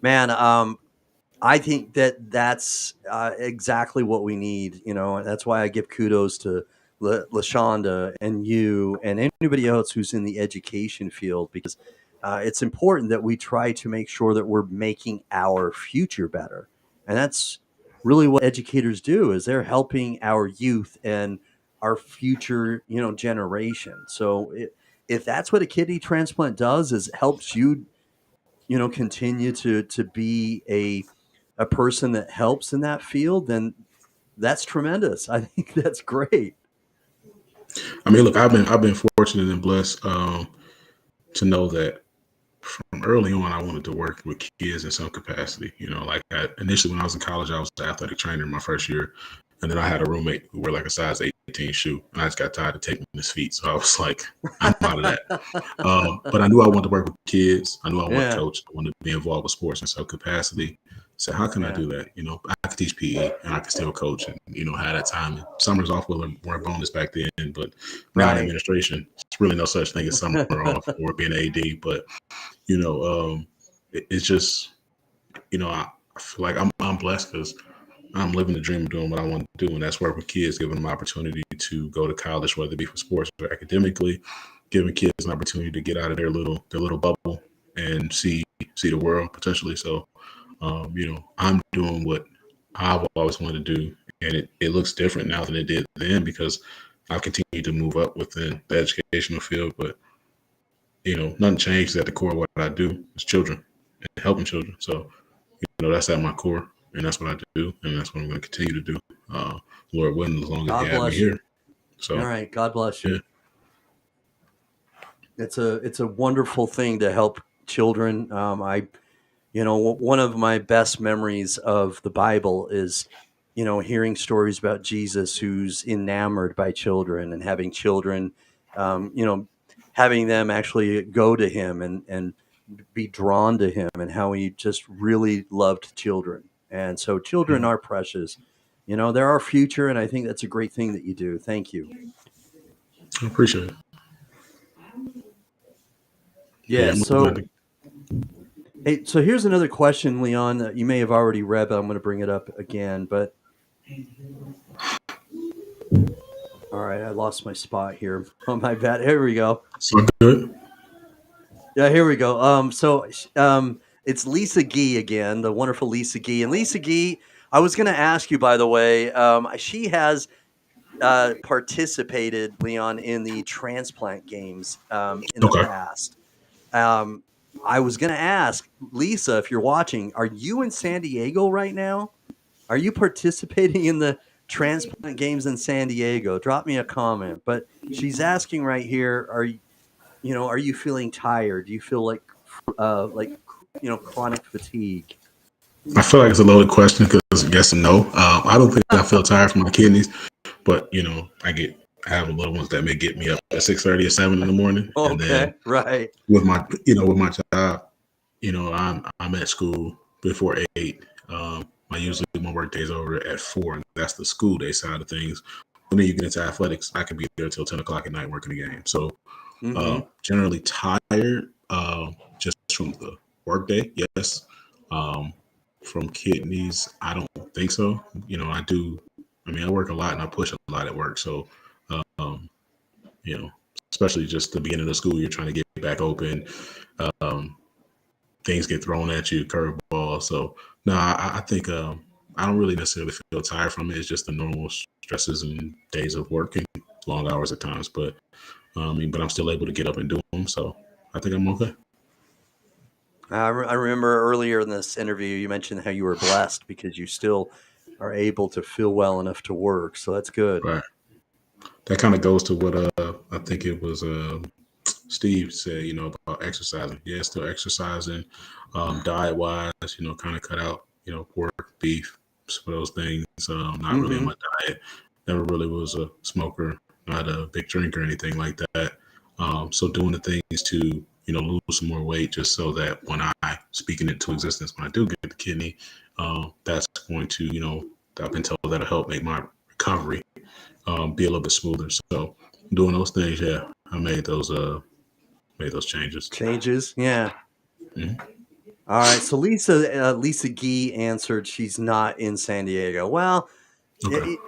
man, I think that that's exactly what we need. That's why I give kudos to Lashonda and you and anybody else who's in the education field, because it's important that we try to make sure that we're making our future better, and that's really what educators do. Is they're helping our youth and our future, generation. So if that's what a kidney transplant does, is it helps you, continue to be a person that helps in that field, then that's tremendous. I think that's great. I mean, look, I've been fortunate and blessed to know that from early on, I wanted to work with kids in some capacity. Like initially when I was in college, I was the athletic trainer in my first year, and then I had a roommate who wore like a size 18 shoe, and I just got tired of taking his feet, so I was like, I'm out of that. But I knew I wanted to work with kids. I knew I wanted to Yeah. coach. I wanted to be involved with sports in some capacity. So how can I Yeah. do that? I could teach PE and I could still coach and have that time. And summers off were a bonus back then, but now in Right. administration, it's really no such thing as summer off or being an AD. But it's just I feel like I'm blessed because I'm living the dream of doing what I want to do, and that's work with kids, giving them opportunity to go to college, whether it be for sports or academically, giving kids an opportunity to get out of their little bubble and see the world potentially. So, I'm doing what I've always wanted to do, and it looks different now than it did then because I've continued to move up within the educational field, but nothing changed at the core of what I do is children and helping children. So, that's at my core, and that's what I do, and that's what I'm going to continue to do. Lord willing, as long as He God had me bless you. here. So, All right. God bless yeah, you. It's a wonderful thing to help children. One of my best memories of the Bible is, hearing stories about Jesus who's enamored by children and having children, um, you know, having them actually go to him and be drawn to him, and how he just really loved children. And so children yeah, are precious. They're our future, and I think that's a great thing that you do. Thank you. I appreciate it. Yeah, Yeah. I'm glad So, to. hey, so here's another question, Leon, that you may have already read, but I'm going to bring it up again. But all right, I lost my spot here. Oh, my bad. Here we go. So good. Yeah, here we go. It's Lisa Gee again, the wonderful Lisa Gee. And Lisa Gee, I was going to ask you, by the way, she has participated, Leon, in the transplant games in the Okay. past. Um, I was going to ask Lisa, if you're watching, are you in San Diego right now? Are you participating in the transplant games in San Diego? Drop me a comment. But she's asking right here, are you feeling tired? Do you feel like chronic fatigue? I feel like it's a loaded question because yes and no. I don't think I feel tired from my kidneys, but I have little ones that may get me up at 6:30 or 7 in the morning, and then Okay, right. with my job, I'm at school before 8. My work day's over at 4, and that's the school day side of things. When then you get into athletics, I can be there till 10 o'clock at night working the game. So Mm-hmm. generally tired, just from the work day. Yes. Um, from kidneys, I don't think so. I do. I mean, I work a lot and I push a lot at work. So, um, you know, especially just the beginning of the school, you're trying to get back open. Um, Things get thrown at you, curveball. So, no, I think I don't really necessarily feel tired from it. It's just the normal stresses and days of working, long hours at times. But but I'm still able to get up and do them. So I think I'm okay. I remember earlier in this interview you mentioned how you were blessed because you still are able to feel well enough to work. So that's good. Right. That kind of goes to what I think it was Steve said, about exercising. Yeah, still exercising, diet wise, kind of cut out, pork, beef, some of those things. Not really in Mm-hmm. my diet. Never really was a smoker, not a big drinker or anything like that. So doing the things to, lose some more weight just so that when I speaking it to existence, when I do get the kidney, that's going to, I've been told that'll help make my recovery be a little bit smoother. So doing those things, yeah, I made those changes. Changes, yeah. Mhm. All right. So Lisa Gee answered she's not in San Diego. Well, Okay.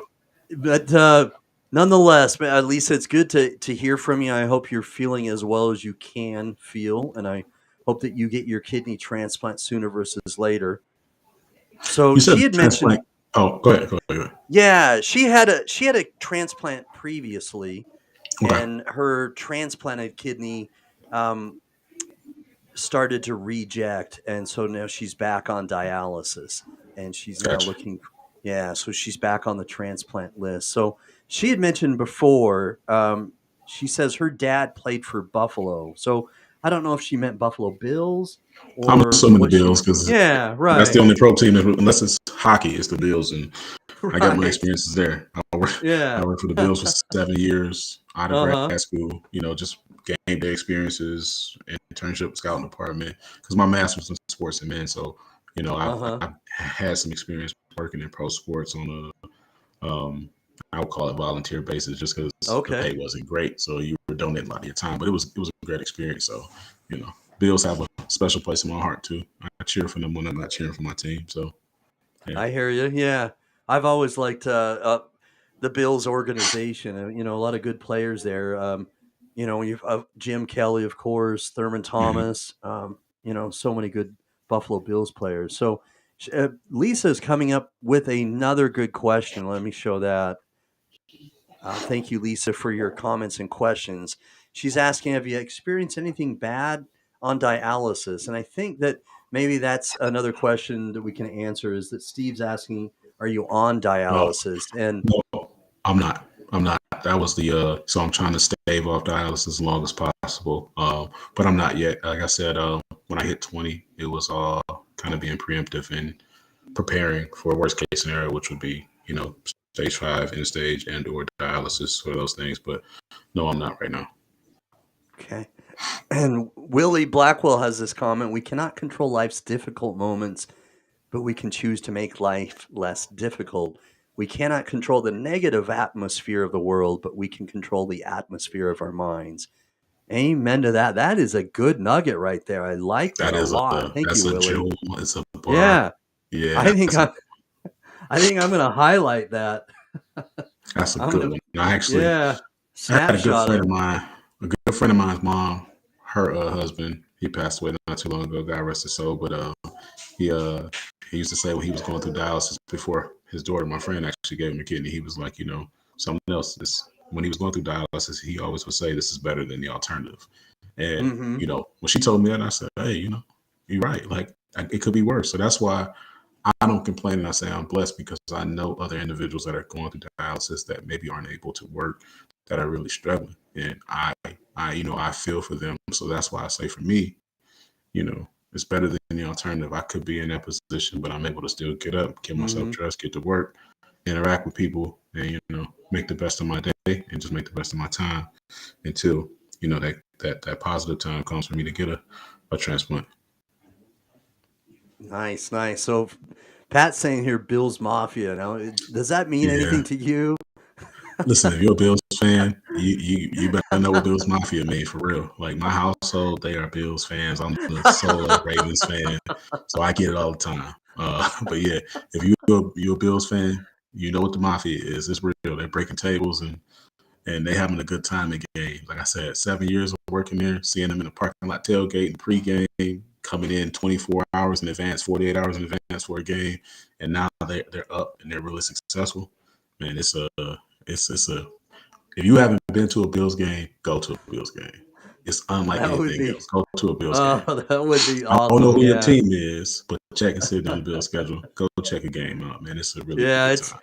it, but nonetheless, Lisa, it's good to hear from you. I hope you're feeling as well as you can feel, and I hope that you get your kidney transplant sooner versus later. So You said she had mentioned, transplant. Oh, go ahead. Go ahead. Go ahead. yeah, she had a transplant previously, Okay. and her transplanted kidney um, started to reject, and so now she's back on dialysis. and she's now Gotcha. looking. Yeah, so she's back on the transplant list. So she had mentioned before. She says her dad played for Buffalo. So I don't know if she meant Buffalo Bills I'm or assuming the what she Bills meant. because Yeah, that's the right, only pro team, unless it's hockey, it's the Bills, and I got my right. experiences there. I Yeah. worked for the Bills for 7 years out of grad Uh-huh. school. Just game day experiences, internship, scouting department. Because my master's in sports and men, so Uh-huh. I've had some experience working in pro sports on I would call it volunteer basis, just because the Okay. pay wasn't great. So you were donating a lot of your time, but it was a great experience. So Bills have a special place in my heart too. I cheer for them when I'm not cheering for my team. So yeah. I hear you. Yeah. I've always liked the Bills organization. A lot of good players there. You've Jim Kelly, of course, Thurman Mhm. Thomas, so many good Buffalo Bills players. So Lisa's coming up with another good question. Let me show that. Thank you, Lisa, for your comments and questions. She's asking, have you experienced anything bad on dialysis? And I think that maybe that's another question that we can answer is that Steve's asking, are you on Oh, dialysis? And no, I'm not. I'm not. That was the so I'm trying to stave off dialysis as long as possible. But I'm not yet. Like I said, when I hit 20, it was all kind of being preemptive and preparing for a worst case scenario, which would be, stage 5, end stage, and or dialysis or those things. But no, I'm not right now. okay. And Willie Blackwell has this comment, we cannot control life's difficult moments, but we can choose to make life less difficult. We cannot control the negative atmosphere of the world, but we can control the atmosphere of our minds. Amen to that. That is a good nugget right there. I like that That a is lot. Thank that's you, a Willie. jewel. It's a bar. Yeah, Yeah, I think I'm gonna highlight that. that's a I'm good gonna one. yeah, I had a good snapshot friend it. of mine, a good friend of mine's mom, her husband, he passed away not too long ago. God rest his soul. But he he used to say when he was going through dialysis before his daughter, my friend, actually gave him a kidney. He was like, something else. This when he was going through dialysis, he always would say, "This is better than the alternative." And Mm-hmm. when she told me that, I said, "Hey, you're right. Like it could be worse." So that's why I don't complain and I say I'm blessed because I know other individuals that are going through dialysis that maybe aren't able to work, that are really struggling, and I feel for them. So that's why I say for me, it's better than the alternative. I could be in that position, but I'm able to still get up, get myself Mm-hmm. dressed, get to work, interact with people, and make the best of my day and just make the best of my time until that positive time comes for me to get a transplant. Nice, nice. So Pat's saying here, Bill's Mafia. Now, does that mean anything Yeah. to you? Listen, if you're a Bills fan, you better know what Bills Mafia made for real. Like my household, they are Bills fans. I'm the solo Ravens fan, so I get it all the time. But yeah, if you're a Bills fan, you know what the Mafia is. It's real. They're breaking tables and they having a good time at games. Like I said, 7 years of working there, seeing them in the parking lot tailgate and pregame, coming in 24 hours in advance, 48 hours in advance for a game, and now they're up and they're really successful. Man, it's a if you haven't been to a Bills game, go to a Bills game. It's unlike That would anything be else. Go to a Bills oh, game. that would be I don't know awesome. who your Yeah. team is, but check and see on the Bills schedule. Go check a game out, man. It's a really Yeah, good it's time.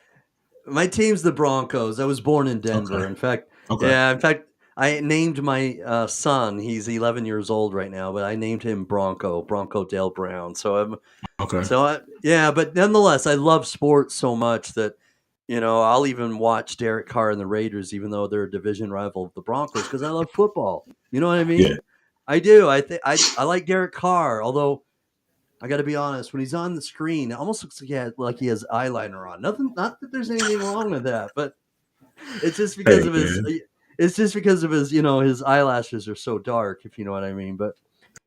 my team's the Broncos. I was born in Okay. Denver. In fact, Okay. yeah, in fact, I named my son. He's 11 years old right now, but I named him Bronco Dale Brown. Okay. Yeah, but nonetheless, I love sports so much that I'll even watch Derek Carr and the Raiders, even though they're a division rival of the Broncos, because I love football. You know what I Yeah. mean? I do. I think I like Derek Carr, although I got to be honest, when he's on the screen, it almost looks like he has eyeliner on. Nothing, not that there's anything wrong with that, but it's just because Hey, of his. man. It's just because of his. His eyelashes are so dark, if you know what I mean. But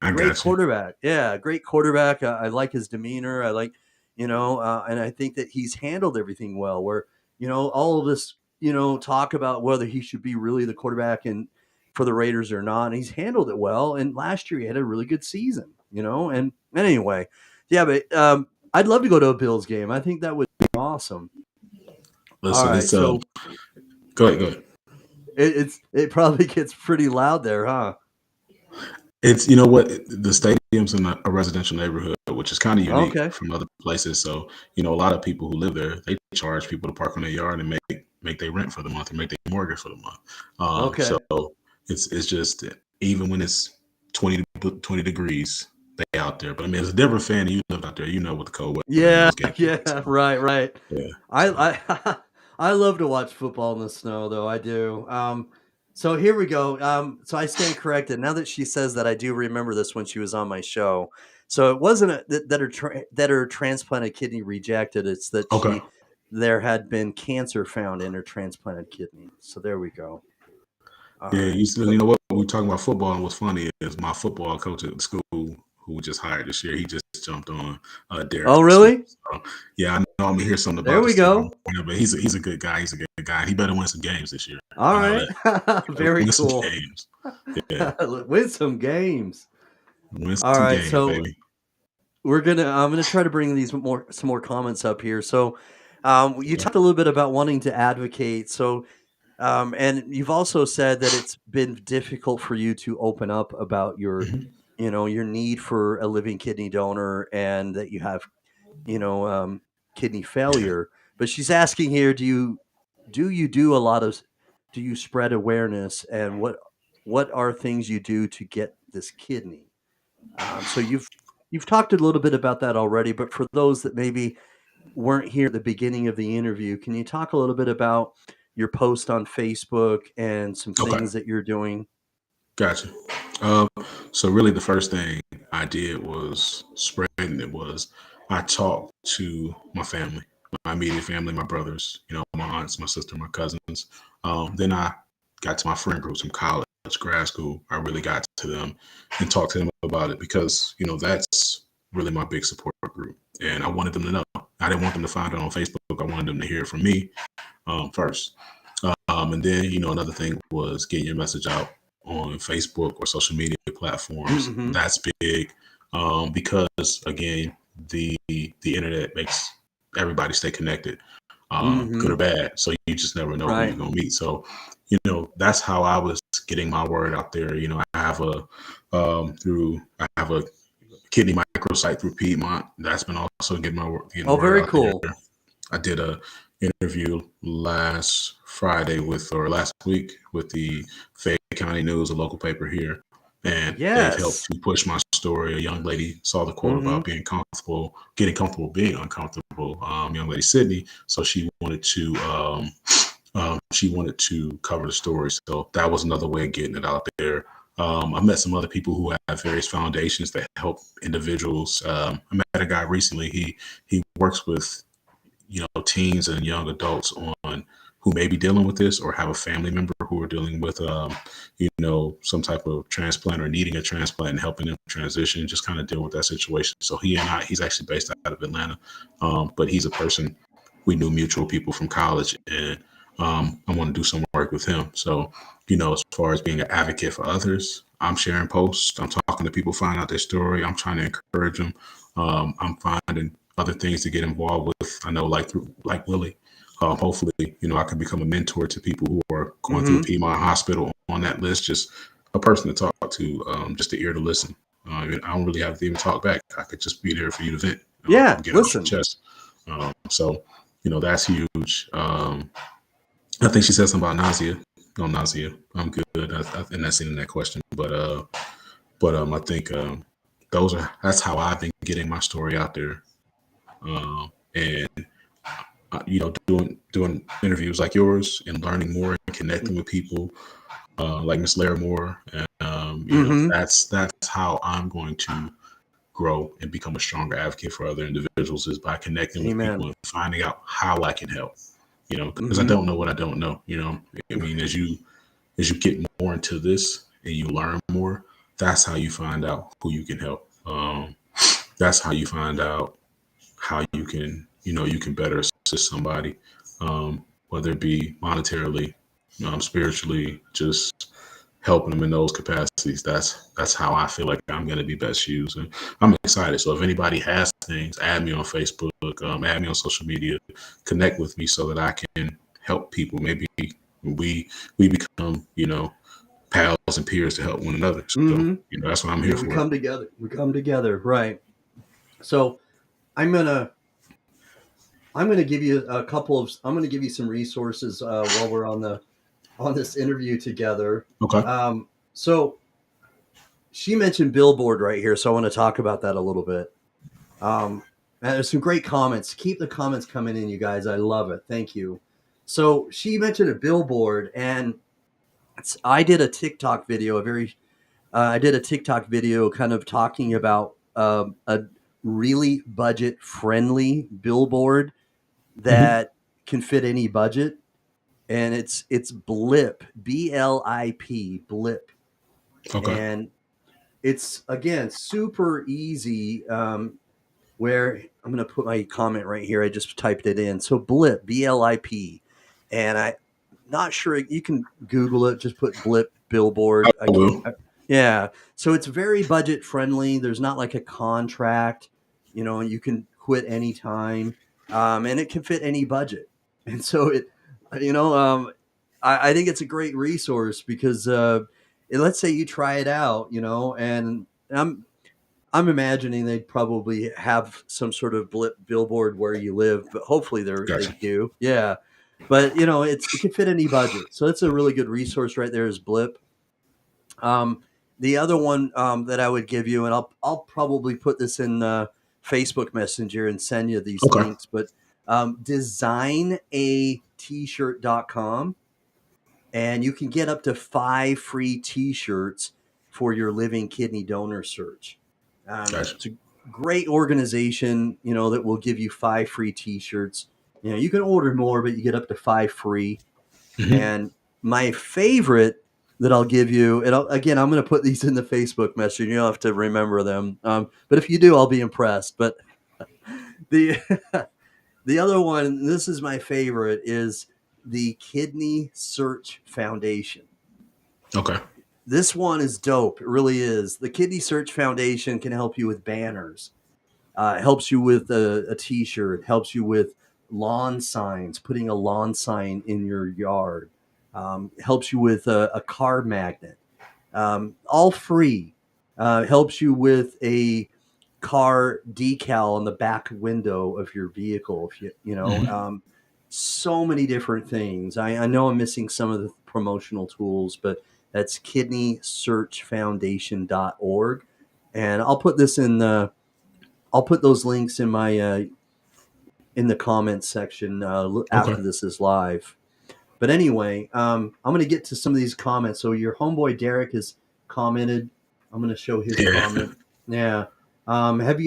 I great got you. quarterback, yeah, great quarterback. I like his demeanor. I like, and I think that he's handled everything well. Where all of this, talk about whether he should be really the quarterback and for the Raiders or not. And he's handled it well. And last year he had a really good season. And anyway, yeah, but I'd love to go to a Bills game. I think that would be awesome. All Listen, right, it's so go ahead, go ahead. it probably gets pretty loud there, huh? It's you know what the stadium's in a residential neighborhood which is kind of unique Okay. from other places. So, a lot of people who live there, they charge people to park on their yard and make their rent for the month or make their mortgage for the month. Okay. So it's just even when it's 20 degrees, they out there. But I mean, as a Denver fan, and you lived out there, you know what the cold weather in Yeah, those games are like. yeah, So right. yeah, so I I love to watch football in the snow, though. I do. So here we go. So I stand corrected. Now that she says that, I do remember this when she was on my show. So it wasn't that her transplanted kidney rejected. It's that okay. there had been cancer found in her transplanted kidney. So there we go. All Yeah, right. you know what? We're talking about football, and what's funny is my football coach at the school who we just hired this year. He just jumped on Derek Oh, Smith. really? So, yeah, I know I'm gonna hear something There about we this team, go. but he's a good guy. He's a good guy. He better win some games this year. All I know right. that. He better Very win some cool. games. Yeah, Win some games. win All some right. games, So baby. I'm gonna try to bring some more comments up here. So, you Okay. talked a little bit about wanting to advocate. So, and you've also said that it's been difficult for you to open up about Mhm. your need for a living kidney donor, and that you have, you know, um, kidney Yeah. failure. But she's asking here, do a lot of, do you spread awareness, and what are things you do to get this kidney? So you've talked a little bit about that already, but for those that maybe weren't here at the beginning of the interview, can you talk a little bit about your post on Facebook and some Okay. things that you're doing? Gotcha. Um, so really, the first thing I did was spreading it. Was I talked to my family, my immediate family, my brothers, my aunts, my sister, my cousins. Then I got to my friend groups from college, grad school. I really got to them and talked to them about it because that's really my big support group, and I wanted them to know. I didn't want them to find it on Facebook. I wanted them to hear it from me first. And then, another thing was getting your message out on Facebook or social media platforms. Mhm. That's big because, again, the internet makes everybody stay connected, good or Mhm. bad. So you just never know who you're Right. gonna meet. So, that's how I was getting my word out there. I have a kidney microsite through Piedmont. That's been also getting the Oh, word very out there. cool. I did a interview last week with the Fayette County News, a local paper here, and they've helped Yes. to push my story. A young lady saw the quote about Mhm. being comfortable, getting comfortable being uncomfortable. Young lady Sydney, so she wanted to cover the story. So that was another way of getting it out there. I met some other people who have various foundations that help individuals. I met a guy recently. He works with teens and young adults on who may be dealing with this or have a family member who are dealing with some type of transplant or needing a transplant and helping them transition, just kind of deal with that situation. So he's actually based out of Atlanta, but he's a person, we knew mutual people from college, and I want to do some work with him. So as far as being an advocate for others, I'm sharing posts, I'm talking to people, find out their story, I'm trying to encourage them. I'm finding other things to get involved with. I know, like Willie, hopefully, I can become a mentor to people who are going through a Mhm. Piedmont hospital on that list. Just a person to talk to, just an ear to listen. I don't really have to even talk back. I could just be there for you to vent, Yeah, get it off your listen. chest. So, that's huge. I think she said something about nausea. No nausea. I'm good. And that's in that question. But I think that's how I've been getting my story out there. And doing interviews like yours and learning more and connecting with people like Miss Larimore. And Mhm. that's how I'm going to grow and become a stronger advocate for other individuals, is by connecting with people Amen. and finding out how I can help. Because I Mhm. don't know what I don't know. I mean, as you get more into this and you learn more, that's how you find out who you can help. That's how you find out how you can better assist somebody, whether it be monetarily, spiritually, just helping them in those capacities. That's how I feel like I'm going to be best used, and I'm excited. So if anybody has things, add me on Facebook, add me on social media, connect with me so that I can help people. Maybe we become pals and peers to help one another. So Mhm. that's what I'm Yeah, here we for. come together. We come together, right. So I'm gonna give you I'm gonna give you some resources while we're on this interview together. Okay. So she mentioned Billboard right here, so I want to talk about that a little bit. And there's some great comments. Keep the comments coming in, you guys. I love it. Thank you. So she mentioned a Billboard, and I did a TikTok video, I did a TikTok video kind of talking about a really budget friendly billboard Hmm. that can fit any budget, and it's Blip, Blip, Blip, Okay. and it's again super easy. Where I'm going to put my comment right here. I just typed it in. So Blip, Blip, and I not sure you can Google it. Just put Blip I billboard. I can't. will. Yeah. So it's very budget friendly. There's not like a contract. You can quit anytime, and it can fit any budget. And so you know, um, I think it's a great resource because let's say you try it out, and I'm imagining they'd probably have some sort of Blip billboard where you live, but hopefully they Gotcha. do. Yeah. But it can fit any budget. So that's a really good resource right there is Blip. The other one that I would give you, and I'll probably put this in Facebook Messenger and send you these Okay. links, but designatshirt.com, and you can get up to 5 free t-shirts for your living kidney donor search. Gotcha. It's a great organization, that will give you 5 free t-shirts. You can order more, but you get up to 5 free. Hmm. And my favorite that I'll give you, and again, I'm going to put these in the Facebook message. You don't have to remember them, but if you do, I'll be impressed. But the the other one, this is my favorite, is the Kidney Search Foundation. Okay. This one is dope. It really is. The Kidney Search Foundation can help you with banners. It helps you with a T-shirt. Helps you with lawn signs. Putting a lawn sign in your yard. Helps you with a car magnet. All free. Helps you with a car decal on the back window of your vehicle. If Hmm. so many different things. I know I'm missing some of the promotional tools, but that's kidneysearchfoundation.org. And I'll put those links in the comments section Okay. after this is live. But anyway, I'm going to get to some of these comments. So your homeboy Derek has commented. I'm going to show his Yeah. comment. Yeah. Have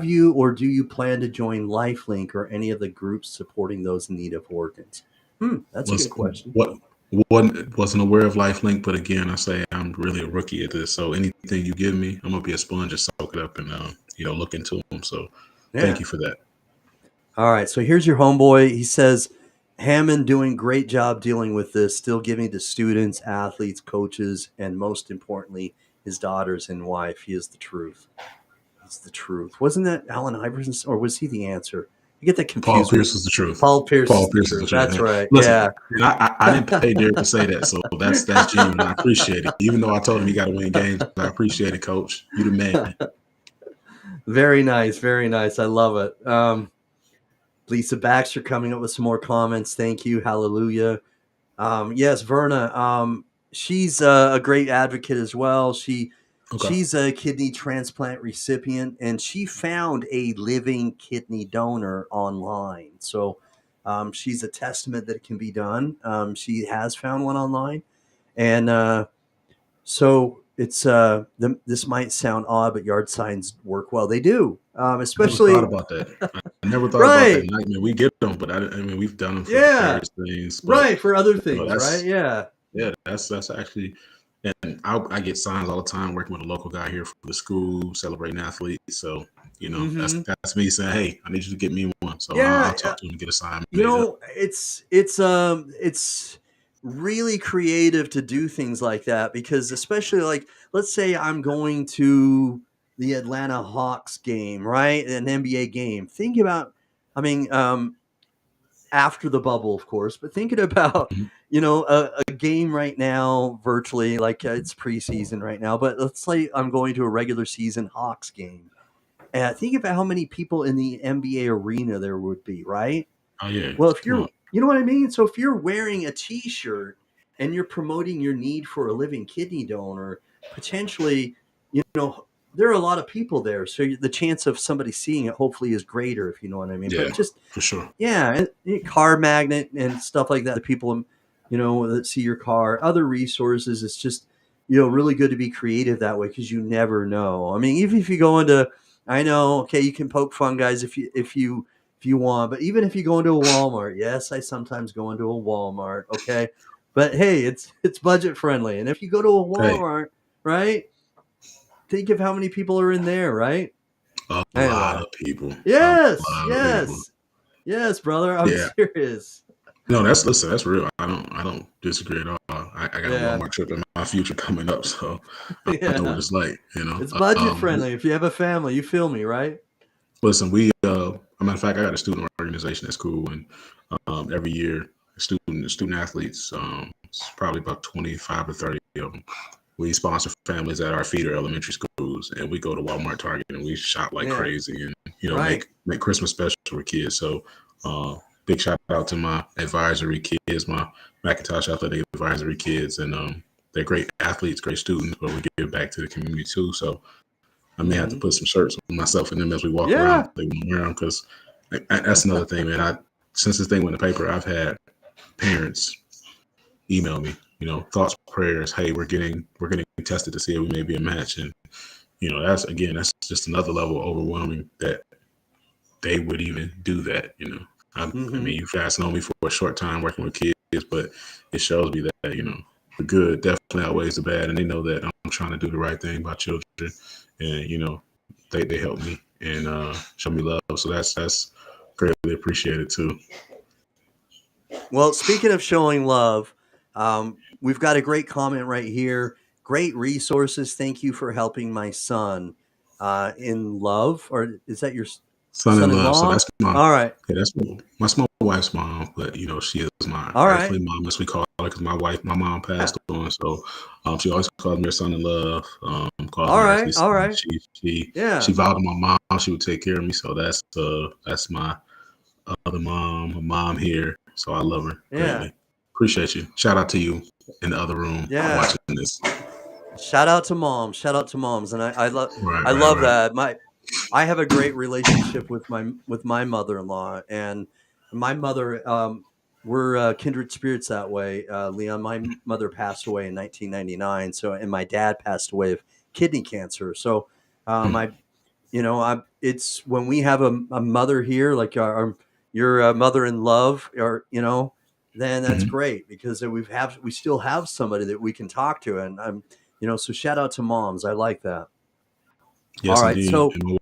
you or do you plan to join LifeLink or any of the groups supporting those in need of organs? That's a was good question. what wasn't aware of LifeLink, but again, I say I'm really a rookie at this. So anything you give me, I'm gonna be a sponge and soak it up and look into them. So thank Yeah. you for that. All right. So here's your homeboy. He says, Hammond doing great job dealing with this, still giving to students, athletes, coaches, and most importantly, his daughters and wife. He is the truth. He's the truth. Wasn't that Allen Iverson, or was he the answer? I get that Paul confused with Pierce is the truth. Paul Pierce is Paul the Pierce is the truth. truth. That's And right. listen, Yeah. and I didn't pay Derek to say that, so that's genuine. I appreciate it. Even though I told him he got to win games, I appreciate it, Coach. You the man. Very nice. Very nice. I love it. Lisa Baxter coming up with some more comments. Thank you. Hallelujah. Yes, Verna. She's a great advocate as well. Okay. She's a kidney transplant recipient, and she found a living kidney donor online. So she's a testament that it can be done. She has found one online, and so it's this might sound odd, but yard signs work well. They do, Never thought especially about that. I never thought about that. right. And I mean, we get them, but I mean, we've done them for Yeah, various things. But right for other things, right? that's Yeah. yeah, that's actually. And I get signs all the time working with a local guy here for the school celebrating athletes. So Hmm. that's me saying, hey, I need you to get me one. So Yeah, I'll talk to him and get a sign you made up. know, it's really creative to do things like that because especially like let's say I'm going to the Atlanta Hawks game, right? An NBA game. Think about I mean, after the bubble, of course, but thinking about, Mhm. a game right now virtually like it's preseason right now, but let's say I'm going to a regular season Hawks game think about how many people in the NBA arena there would be, right? Oh yeah, Well, if come you're, on. you know what I mean? So if you're wearing a t-shirt and you're promoting your need for a living kidney donor, potentially, there are a lot of people there. So the chance of somebody seeing it hopefully is greater, if you know what I mean. But Yeah, just, for sure. yeah, car magnet and stuff like that. The people, that see your car, other resources. It's just, really good to be creative that way because you never know. I mean, even if you go into, I know, okay, you can poke fun, guys, if you want, but even if you go into a Walmart, yes, I sometimes go into a Walmart, okay, but hey, it's budget friendly, and if you go to a Hey, Walmart, right, think of how many people are in there, right? a lot Anyway, of people. A yes, lot of people. yes. Yes, brother, I'm Yeah. serious. No, listen, that's real. I don't disagree at all. I got a Yeah, Walmart trip in my future coming up, so I know what yeah. it's like, you know. It's budget friendly. If you have a family, you feel me, right? Listen, we a matter of fact, I got a student organization that's cool, and every year student athletes, it's probably about 25 or 30 of them. We sponsor families at our feeder elementary schools, and we go to Walmart, Target, and we shop like Yeah, crazy, and right. make Christmas special for kids. So, big shout out to my advisory kids, my Macintosh Athletic Advisory kids, and they're great athletes, great students, but we give back to the community too. So, I may have to Hmm. put some shirts on myself and them as we walk around Yeah. if they want around because that's another thing, man. Since this thing went in the paper, I've had parents email me, thoughts, prayers. Hey, we're getting tested to see if we may be a match, and that's just another level of overwhelming that they would even do that. I Hmm. mean, you guys know me for a short time working with kids, but it shows me that the good definitely outweighs the bad, and they know that I'm trying to do the right thing by children, and they help me and show me love. So that's greatly appreciated too. Well, speaking of showing love, we've got a great comment right here. Great resources. Thank you for helping my son in love. Or is that your Son in love. So son-in-law? that's my All right. yeah, that's my small wife's mom, but she is my All right. earthly mom, as we call her, because my mom Yeah. passed on. So she always calls me her son in love. Calls All me her right. earthly All son. right. She Yeah. vowed to my mom she would take care of me. So that's my other mom, my mom here. So I love her Yeah. greatly. Appreciate you. Shout out to you in the other room Yeah. watching this. Shout out to moms. Shout out to moms. And I love Right, I right, love right. that. I have a great relationship with my mother-in-law, and my mother, we're kindred spirits that way. Leon, my mother passed away in 1999, so, and my dad passed away of kidney cancer. So, Mm, I it's when we have a mother here, like your mother in love, or then that's mhm. great because then we still have somebody that we can talk to, and so shout out to moms. I like that. All Yes, right, indeed. so. And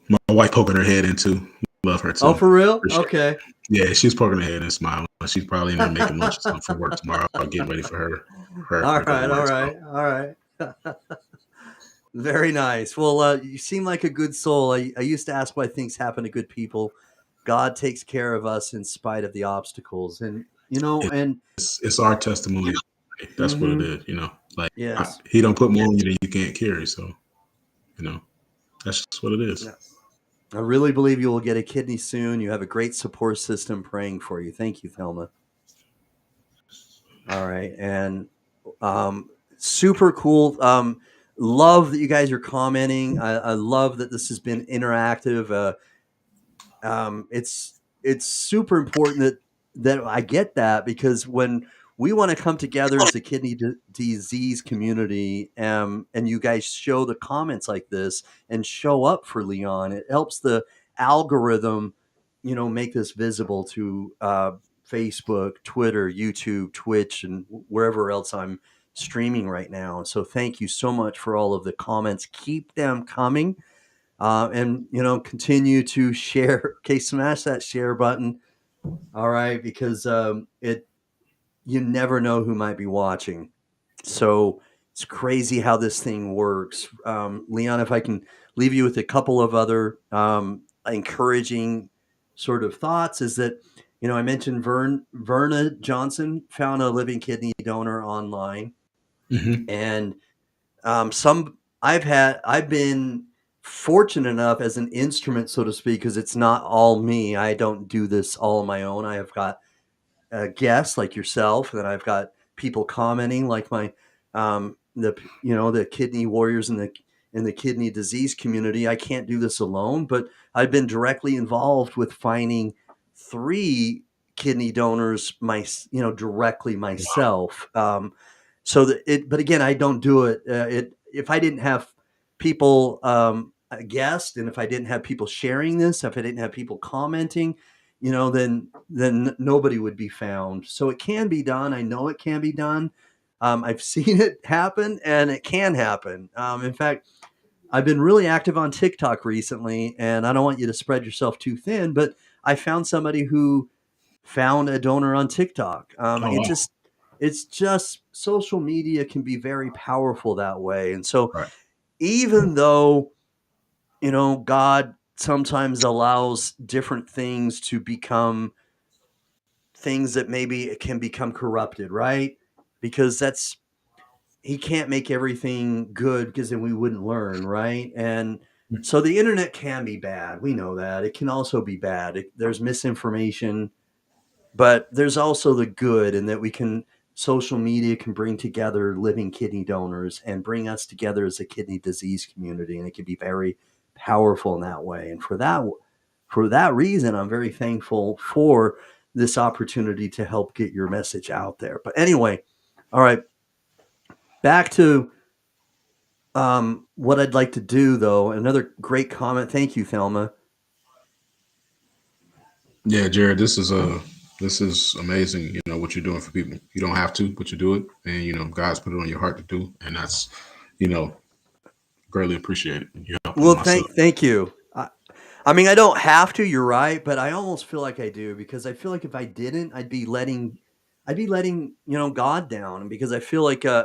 my wife poking her head into love her Oh, too. for real? Appreciate it. Okay. Yeah, she's poking her head and smiling. She's probably in there making lunch or something for work tomorrow, or getting ready for her All to go to right, all work. So right, all right. Very nice. Well, you seem like a good soul. I used to ask why things happen to good people. God takes care of us in spite of the obstacles, and it's our testimony. That's what it hmm is. Like yes, he don't put more on you than you can't carry. So you know that's just what it is. yeah. I really believe you will get a kidney soon. You have a great support system praying for you. Thank you, Thelma. All right, and um, super cool. Love that you guys are commenting. I love that this has been interactive. It's super important that I get that because when we want to come together as a disease community, and you guys show the comments like this and show up for Leon, it helps the algorithm, make this visible to Facebook, Twitter, YouTube, Twitch, and wherever else I'm streaming right now. So thank you so much for all of the comments. Keep them coming, and continue to share. Okay, smash that share button. All right, because it you never know who might be watching. So it's crazy how this thing works. Leon, if I can leave you with a couple of other encouraging sort of thoughts, is that I mentioned Verna Johnson found a living kidney donor online, Hmm. and some I've been fortunate enough as an instrument, so to speak, because it's not all me. I don't do this all on my own. I have got guests like yourself, and then I've got people commenting like the kidney warriors in the kidney disease community. I can't do this alone, but I've been directly involved with finding 3 kidney donors directly myself. But again, I don't do it. If I didn't have people guest, and if I didn't have people sharing this, if I didn't have people commenting, then nobody would be found. So it can be done. I know it can be done. I've seen it happen, and it can happen. In fact, I've been really active on TikTok recently, and I don't want you to spread yourself too thin, but I found somebody who found a donor on TikTok. Oh wow. It's just social media can be very powerful that way. And so Right. even though, God sometimes allows different things to become things that maybe it can become corrupted, right? Because he can't make everything good, because then we wouldn't learn, right? And so the internet can be bad. We know that. It can also be bad. There's misinformation, but there's also the good, and that social media can bring together living kidney donors and bring us together as a kidney disease community. And it can be very powerful in that way. And for that reason, I'm very thankful for this opportunity to help get your message out there. But anyway, all right, back to what I'd like to do, though. Another great comment. Thank you, Thelma. Yeah, Jared, this is amazing. You know what you're doing for people. You don't have to, but you do it, and God's put it on your heart to do, and that's you know greatly appreciated. You're helping Well, myself. thank you. I mean, I don't have to. You're right, but I almost feel like I do, because I feel like if I didn't, I'd be letting God down. And because I feel like I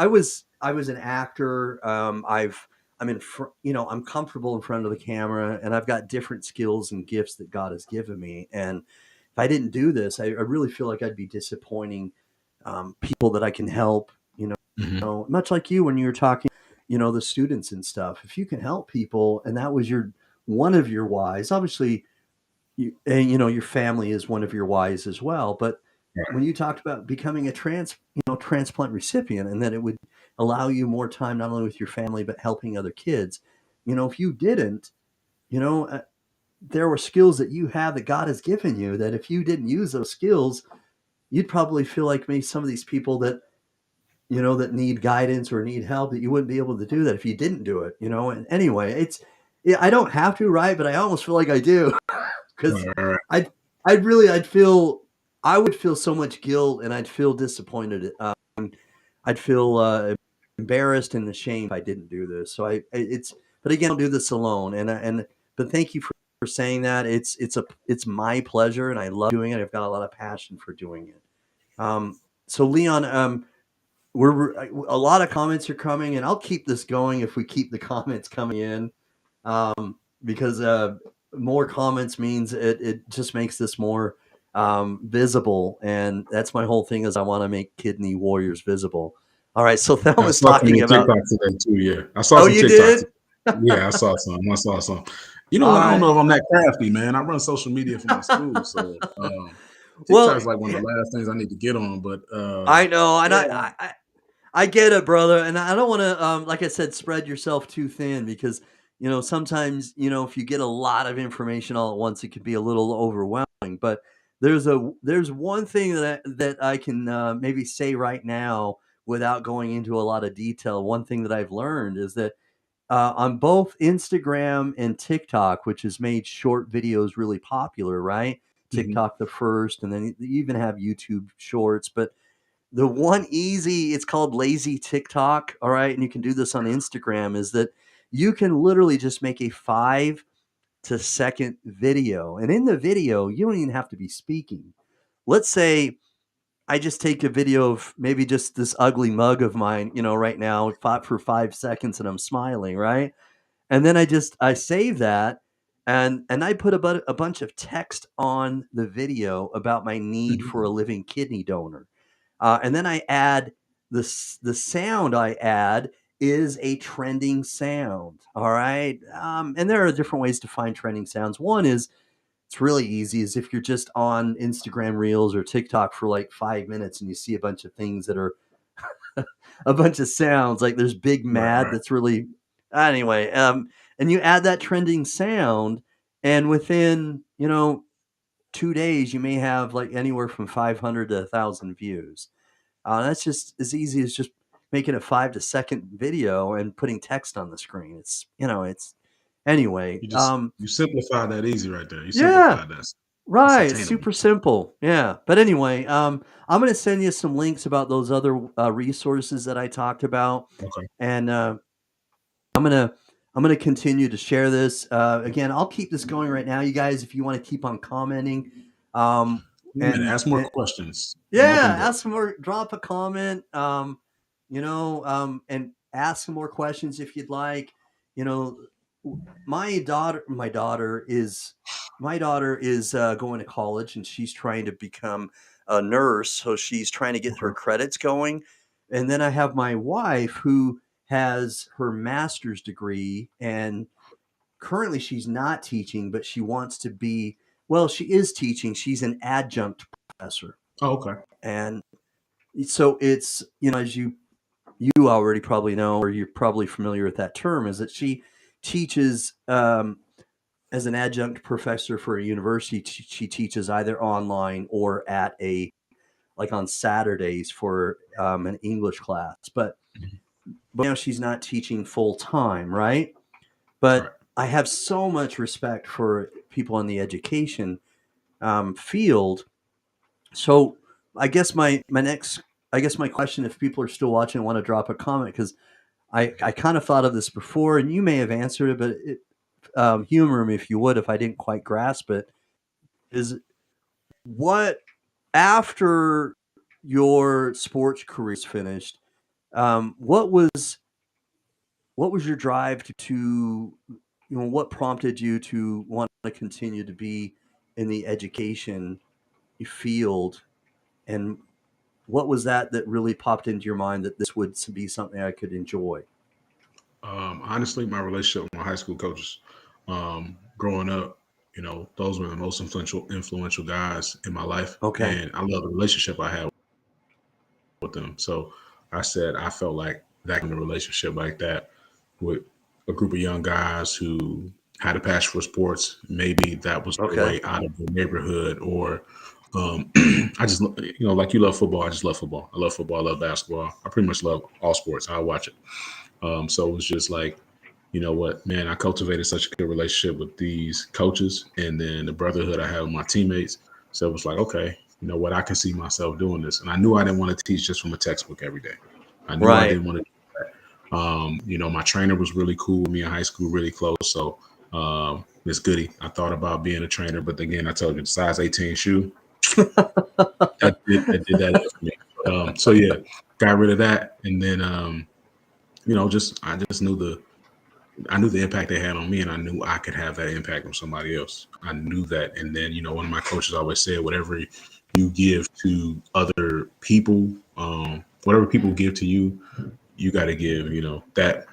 was an actor. I'm comfortable in front of the camera, and I've got different skills and gifts that God has given me. And if I didn't do this, I really feel like I'd be disappointing people that I can help. Hmm. Much like you when you were talking, the students and stuff. If you can help people, and that was one of your whys, obviously, your family is one of your whys as well. But when you talked about becoming a transplant recipient, and that it would allow you more time not only with your family but helping other kids, if you didn't, you know, uh, there were skills that you have that God has given you, that if you didn't use those skills, you'd probably feel like maybe some of these people that that need guidance or need help, that you wouldn't be able to do that if you didn't do it. And anyway, yeah, I don't have to, right? But I almost feel like I do. Because All right. I'd I'd really I'd feel I would feel so much guilt, and I'd feel disappointed. I'd feel embarrassed and ashamed if I didn't do this. So but again, I'll do this alone. But thank you for saying that. It's my pleasure, and I love doing it. I've got a lot of passion for doing it. So Leon, we're a lot of comments are coming, and I'll keep this going if we keep the comments coming in, because more comments means it just makes this more visible, and that's my whole thing, is I want to make kidney warriors visible. All right, so I Thelma's saw some of talking your about. TikToks today too. Yeah, I saw Oh, some you TikToks. did? Yeah, I saw some. I saw some. You know All what? I don't right. know if I'm that crafty, man. I run social media for my school, so Well, TikTok's like one of the last things I need to get on. But I know, and yeah, I get it, brother, and I don't want to, like I said, spread yourself too thin, because sometimes if you get a lot of information all at once, it could be a little overwhelming. But there's one thing that I can maybe say right now without going into a lot of detail. One thing that I've learned is that on both Instagram and TikTok, which has made short videos really popular, right? mhm. TikTok the first, and then you even have YouTube Shorts, but the one it's called lazy TikTok. All right. And you can do this on Instagram, is that you can literally just make a 5 to second video. And in the video, you don't even have to be speaking. Let's say I just take a video of maybe just this ugly mug of mine, right now, for 5 seconds, and I'm smiling, right? And then I save that, and I put a bunch of text on the video about my need for a Mhm. living kidney donor. And then I add the sound I add is a trending sound. All right. And there are different ways to find trending sounds. One is it's really easy is if you're just on Instagram Reels or TikTok for like 5 minutes and you see a bunch of things that are a bunch of sounds, like there's Big Right, Mad right. that's really anyway. And you add that trending sound, and within 2 days you may have like anywhere from 500 to 1,000 views. That's just as easy as just making a 5 to second video and putting text on the screen. It's anyway. You simplified that easy right there. You Yeah, simplified that. It's right. attainable. Super simple. Yeah. But anyway, I'm going to send you some links about those other resources that I talked about, Okay. and I'm gonna I'm gonna continue to share this. Again, I'll keep this going right now, you guys. If you want to keep on commenting, um, Wait a minute. and, Ask more and questions. I'm yeah, open book. ask more, drop a comment, and ask some more questions if you'd like. You know, my daughter is going to college, and she's trying to become a nurse, so she's trying to get her Okay. credits going. And then I have my wife who has her master's degree, and currently she's not teaching, but she wants to be. Well, she is teaching. She's an adjunct professor, Oh, okay. and so it's as you already probably know, or you're probably familiar with that term, is that she teaches as an adjunct professor for a university. She teaches either online or at a like on Saturdays for an English class, Mhm. but she's not teaching full time, right? Right. But I have so much respect for people in the education field. So I guess my question, if people are still watching and want to drop a comment, because I kind of thought of this before, and you may have answered it, but humor me if you would, if I didn't quite grasp it. Is what after your sports career is finished? Um, what was what was your drive what prompted you to want to continue to be in the education field, and what was that really popped into your mind that this would be something I could enjoy? Honestly, my relationship with my high school coaches, growing up, those were the most influential guys in my life, Okay. and I love the relationship I had with them. So I said I felt like that in a relationship like that with a group of young guys who had a passion for sports. Maybe that was their Okay. way out of the neighborhood, or I just like you love football. I just love football. I love football. I love basketball. I pretty much love all sports. I watch it. So it was just like, you know what, man, I cultivated such a good relationship with these coaches and then the brotherhood I have with my teammates. So it was like, okay, you know what, I can see myself doing this. And I knew I didn't want to teach just from a textbook every day. I knew I Right. didn't want to do that. My trainer was really cool with me in high school, really close. So Miss Goody, I thought about being a trainer, but again, I told you the size 18 shoe, that did that for me. So yeah, got rid of that. And then I just knew the impact they had on me, and I knew I could have that impact on somebody else. I knew that, and then one of my coaches always said, "Whatever you give to other people, whatever people give to you, you got to give, that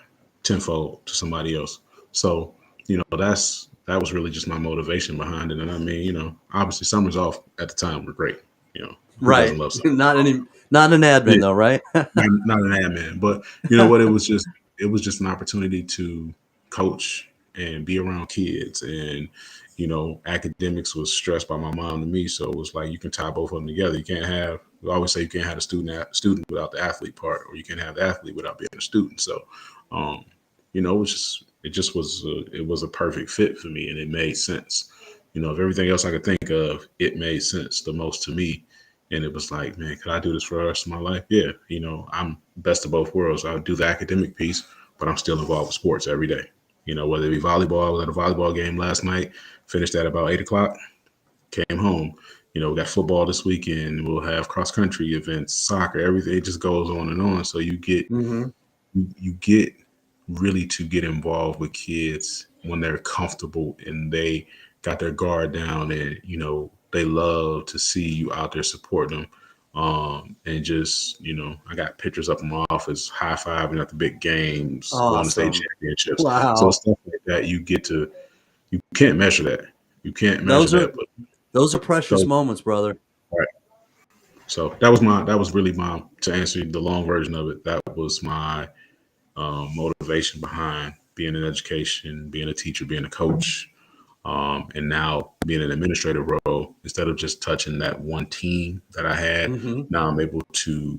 tenfold to somebody else." So, that was really just my motivation behind it. And I mean, obviously summers off at the time were great. You know, who doesn't Right. love summer? Not an admin Yeah, though, right? not an admin, but you know what? It was just an opportunity to coach and be around kids, and academics was stressed by my mom to me, so it was like you can tie both of them together. You can't have. We always say you can't have a student without the athlete part, or you can't have the athlete without being a student. So, um, it was a perfect fit for me, and it made sense. Of everything else I could think of, it made sense the most to me. And it was like, man, could I do this for the rest of my life? Yeah, I'm best of both worlds. I would do the academic piece, but I'm still involved with sports every day. Whether it be volleyball, I was at a volleyball game last night, finished at about 8 o'clock, came home. We got football this weekend. We'll have cross country events, soccer, everything. It just goes on and on. So Hmm. you get really to get involved with kids when they're comfortable and they got their guard down, and they love to see you out there supporting them. And just, I got pictures up in my office, high fiving at the big games, going to state Awesome. championships. So Wow. stuff like that, you can't measure that. You can't measure Those are that, but those are precious those, moments, brother. right. So that was really my, to answer the long version of it, that was my motivation behind being in education, being a teacher, being a coach, and now being an administrative role. Instead of just touching that one team that I had, Hmm. now I'm able to,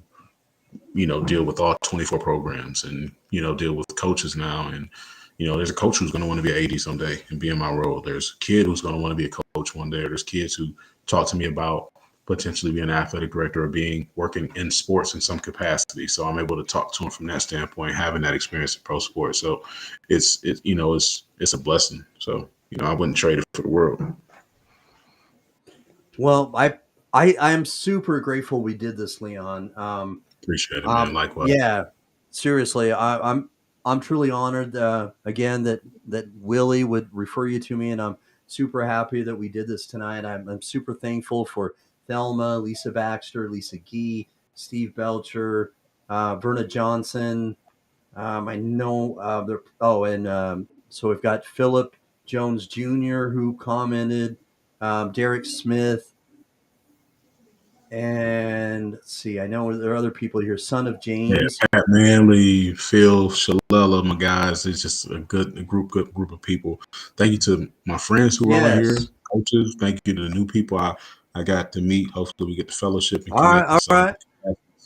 deal with all 24 programs and, deal with coaches now. And, there's a coach who's going to want to be an AD someday and be in my role. There's a kid who's going to want to be a coach one day. There's kids who talk to me about potentially being an athletic director or working in sports in some capacity. So I'm able to talk to them from that standpoint, having that experience in pro sports. So it's a blessing. So, I wouldn't trade it for the world. Well, I am super grateful we did this, Leon. Appreciate it, man. Likewise. Yeah, seriously, I'm truly honored again that Willie would refer you to me, and I'm super happy that we did this tonight. I'm super thankful for Thelma, Lisa Baxter, Lisa Gee, Steve Belcher, Verna Johnson. I know there. Oh, and so we've got Philip Jones Jr. who commented, Derek Smith. And let's see, I know there are other people here. Son of Yeah, James. Pat Manley, Phil, Shalella, my guys. It's just good group of people. Thank you to my friends who are on here, Yes. coaches. Thank you to the new people I got to meet. Hopefully, we get the fellowship and All right. connect in All right.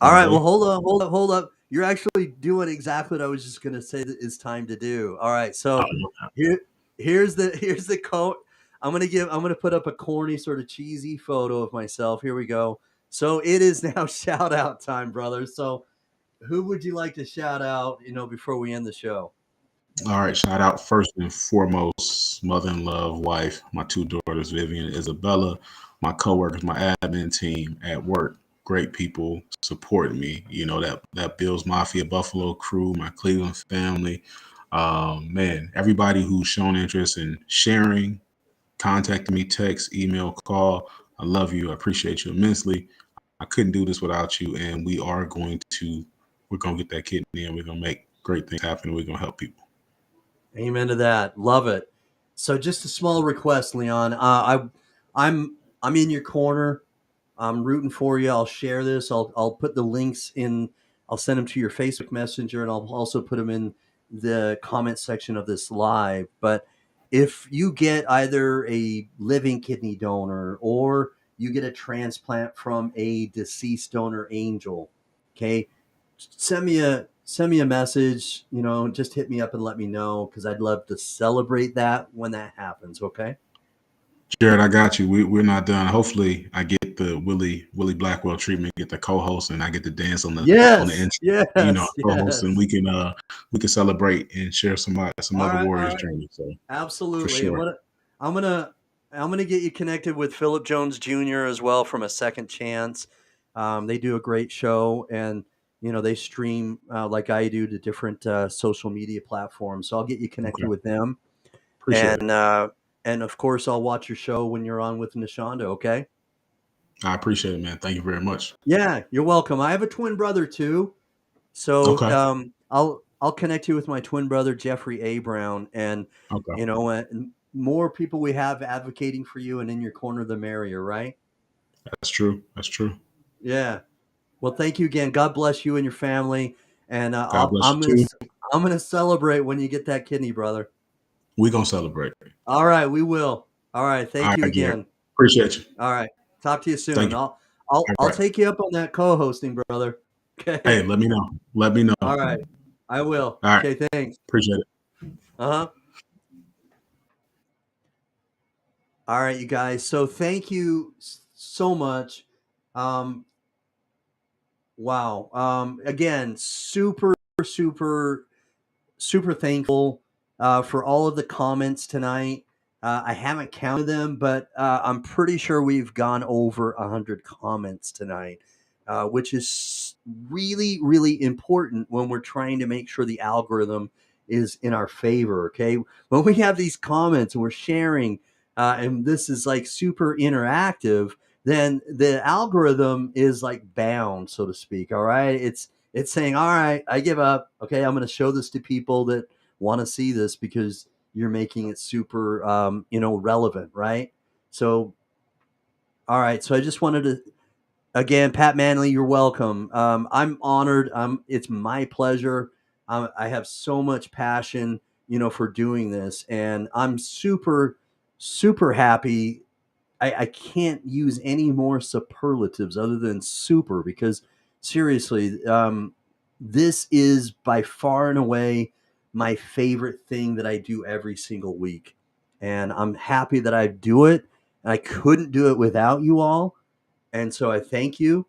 All right. Well, someday. hold up. You're actually doing exactly what I was just going to say that it's time to do. All right. So Um, here, here's the quote. I'm gonna put up a corny sort of cheesy photo of myself. Here we go. So it is now shout out time, brother. So who would you like to shout out? Before we end the show. All right, shout out first and foremost, mother in love, wife, my two daughters, Vivian, Isabella, my coworkers, my admin team at work. Great people supporting me. That Bills Mafia Buffalo crew, my Cleveland family. Man, everybody who's shown interest in sharing, contacting me, text, email, call. I love you. I appreciate you immensely. I couldn't do this without you, and we're gonna get that kidney, and we're gonna make great things happen. And we're gonna help people. Amen to that. Love it. So just a small request, Leon. I'm in your corner. I'm rooting for you. I'll share this. I'll put the links in. I'll send them to your Facebook Messenger, and I'll also put them in the comment section of this live. But if you get either a living kidney donor or you get a transplant from a deceased donor angel, okay, send me a message. Just hit me up and let me know because I'd love to celebrate that when that happens. Okay. Jared, I got you. We're not done. Hopefully, I get the Willie Blackwell treatment, get the co-host, and I get to dance on the Yes. intro. Yes. Co-host, and Yes. we can celebrate and share some All other right, all Warriors right, journey. So for absolutely. And sure. I'm gonna I'm gonna get you connected with Philip Jones Jr. as well from a Second Chance. They do a great show, and they stream like I do to different social media platforms. So I'll get you Okay, connected with them, appreciate it. and of course I'll watch your show when you're on with Nashonda. Okay. I appreciate it, man. Thank you very much. Yeah, you're welcome. I have a twin brother too. So Okay, I'll connect you with my twin brother Jeffrey A. Brown, and okay, and more people we have advocating for you and in your corner, the merrier, right? that's true. That's true. Yeah. Well, thank you again. God bless you and your family, and God bless you too. I'm gonna celebrate when you get that kidney, brother. We gonna celebrate. All right, we will. All right, All thank you right, Jared. again. Appreciate you. All right, talk to you Thank soon. you. All I'll right. take you up on that co-hosting, brother. Hey, Okay. let me know. Let me know. All All right, I will. right. Okay, thanks. Appreciate it. Uh huh. All right, you guys. So thank you so much. Um, wow. Again, super, super thankful for all of the comments tonight. I haven't counted them, but I'm pretty sure we've gone over 100 comments tonight, which is really, really important when we're trying to make sure the algorithm is in our favor. Okay. When we have these comments and we're sharing, and this is like super interactive, then the algorithm is like bound, so to speak. All right. It's saying, all right, I give up. Okay, I'm going to show this to people that want to see this because you're making it super, relevant, right? So, all right. So I just wanted to, again, Pat Manley, you're welcome. I'm honored. It's my pleasure. I have so much passion, for doing this, and I'm super, super happy. I can't use any more superlatives other than super, because seriously, this is by far and away my favorite thing that I do every single week. And I'm happy that I do it. I couldn't do it without you all. And so I thank you.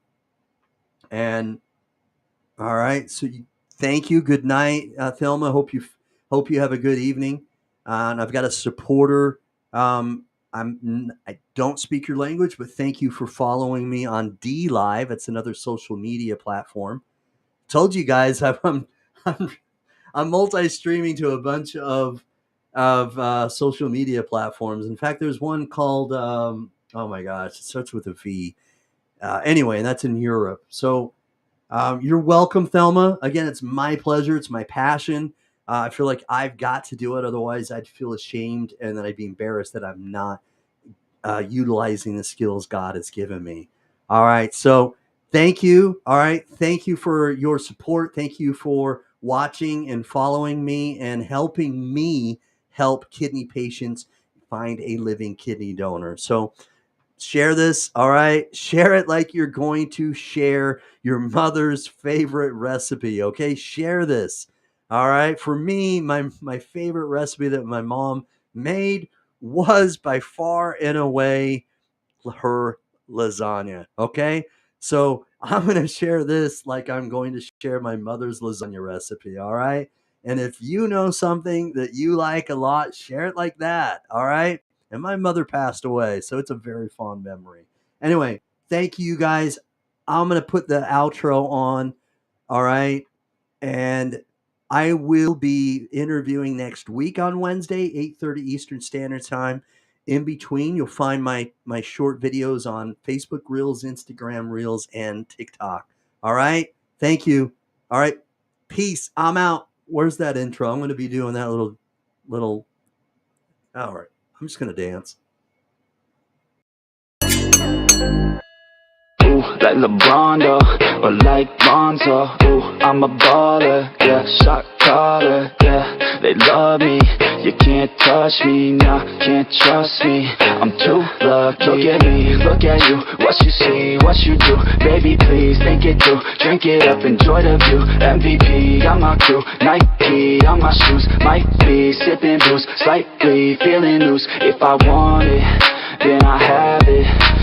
And all right. So thank you. Good night, Thelma. Hope you have a good evening. And I've got a supporter. I don't speak your language, but thank you for following me on D Live. It's another social media platform. Told you guys I'm multi-streaming to a bunch of social media platforms. In fact, there's one called oh my gosh, it starts with a V. Anyway, and that's in Europe. So you're welcome, Thelma. Again, it's my pleasure. It's my passion. I feel like I've got to do it. Otherwise, I'd feel ashamed and then I'd be embarrassed that I'm not utilizing the skills God has given me. All right. So thank you. All right. Thank you for your support. Thank you for watching and following me and helping me help kidney patients find a living kidney donor. So share this. All right. Share it like you're going to share your mother's favorite recipe. Okay. Share this. All right. For me, my favorite recipe that my mom made was by far and away her lasagna. Okay. So I'm going to share this like I'm going to share my mother's lasagna recipe. All right. And if you know something that you like a lot, share it like that. All right. And my mother passed away, so it's a very fond memory. Anyway, thank you guys. I'm going to put the outro on. All right. And I will be interviewing next week on Wednesday, 8:30 Eastern Standard Time. In between, you'll find my short videos on Facebook Reels, Instagram Reels, and TikTok. All right. Thank you. All right. Peace. I'm out. Where's that intro? I'm going to be doing that little. All right. I'm just going to dance. Ooh, like LeBron though, or like Lonzo. Ooh, I'm a baller, yeah, shot caller, yeah. They love me, you can't touch me, nah, can't trust me. I'm too lucky. Look at me, look at you, what you see, what you do. Baby, please think it through, drink it up, enjoy the view. MVP on my crew, Nike on my shoes. Might be sipping booze, slightly feeling loose. If I want it, then I have it.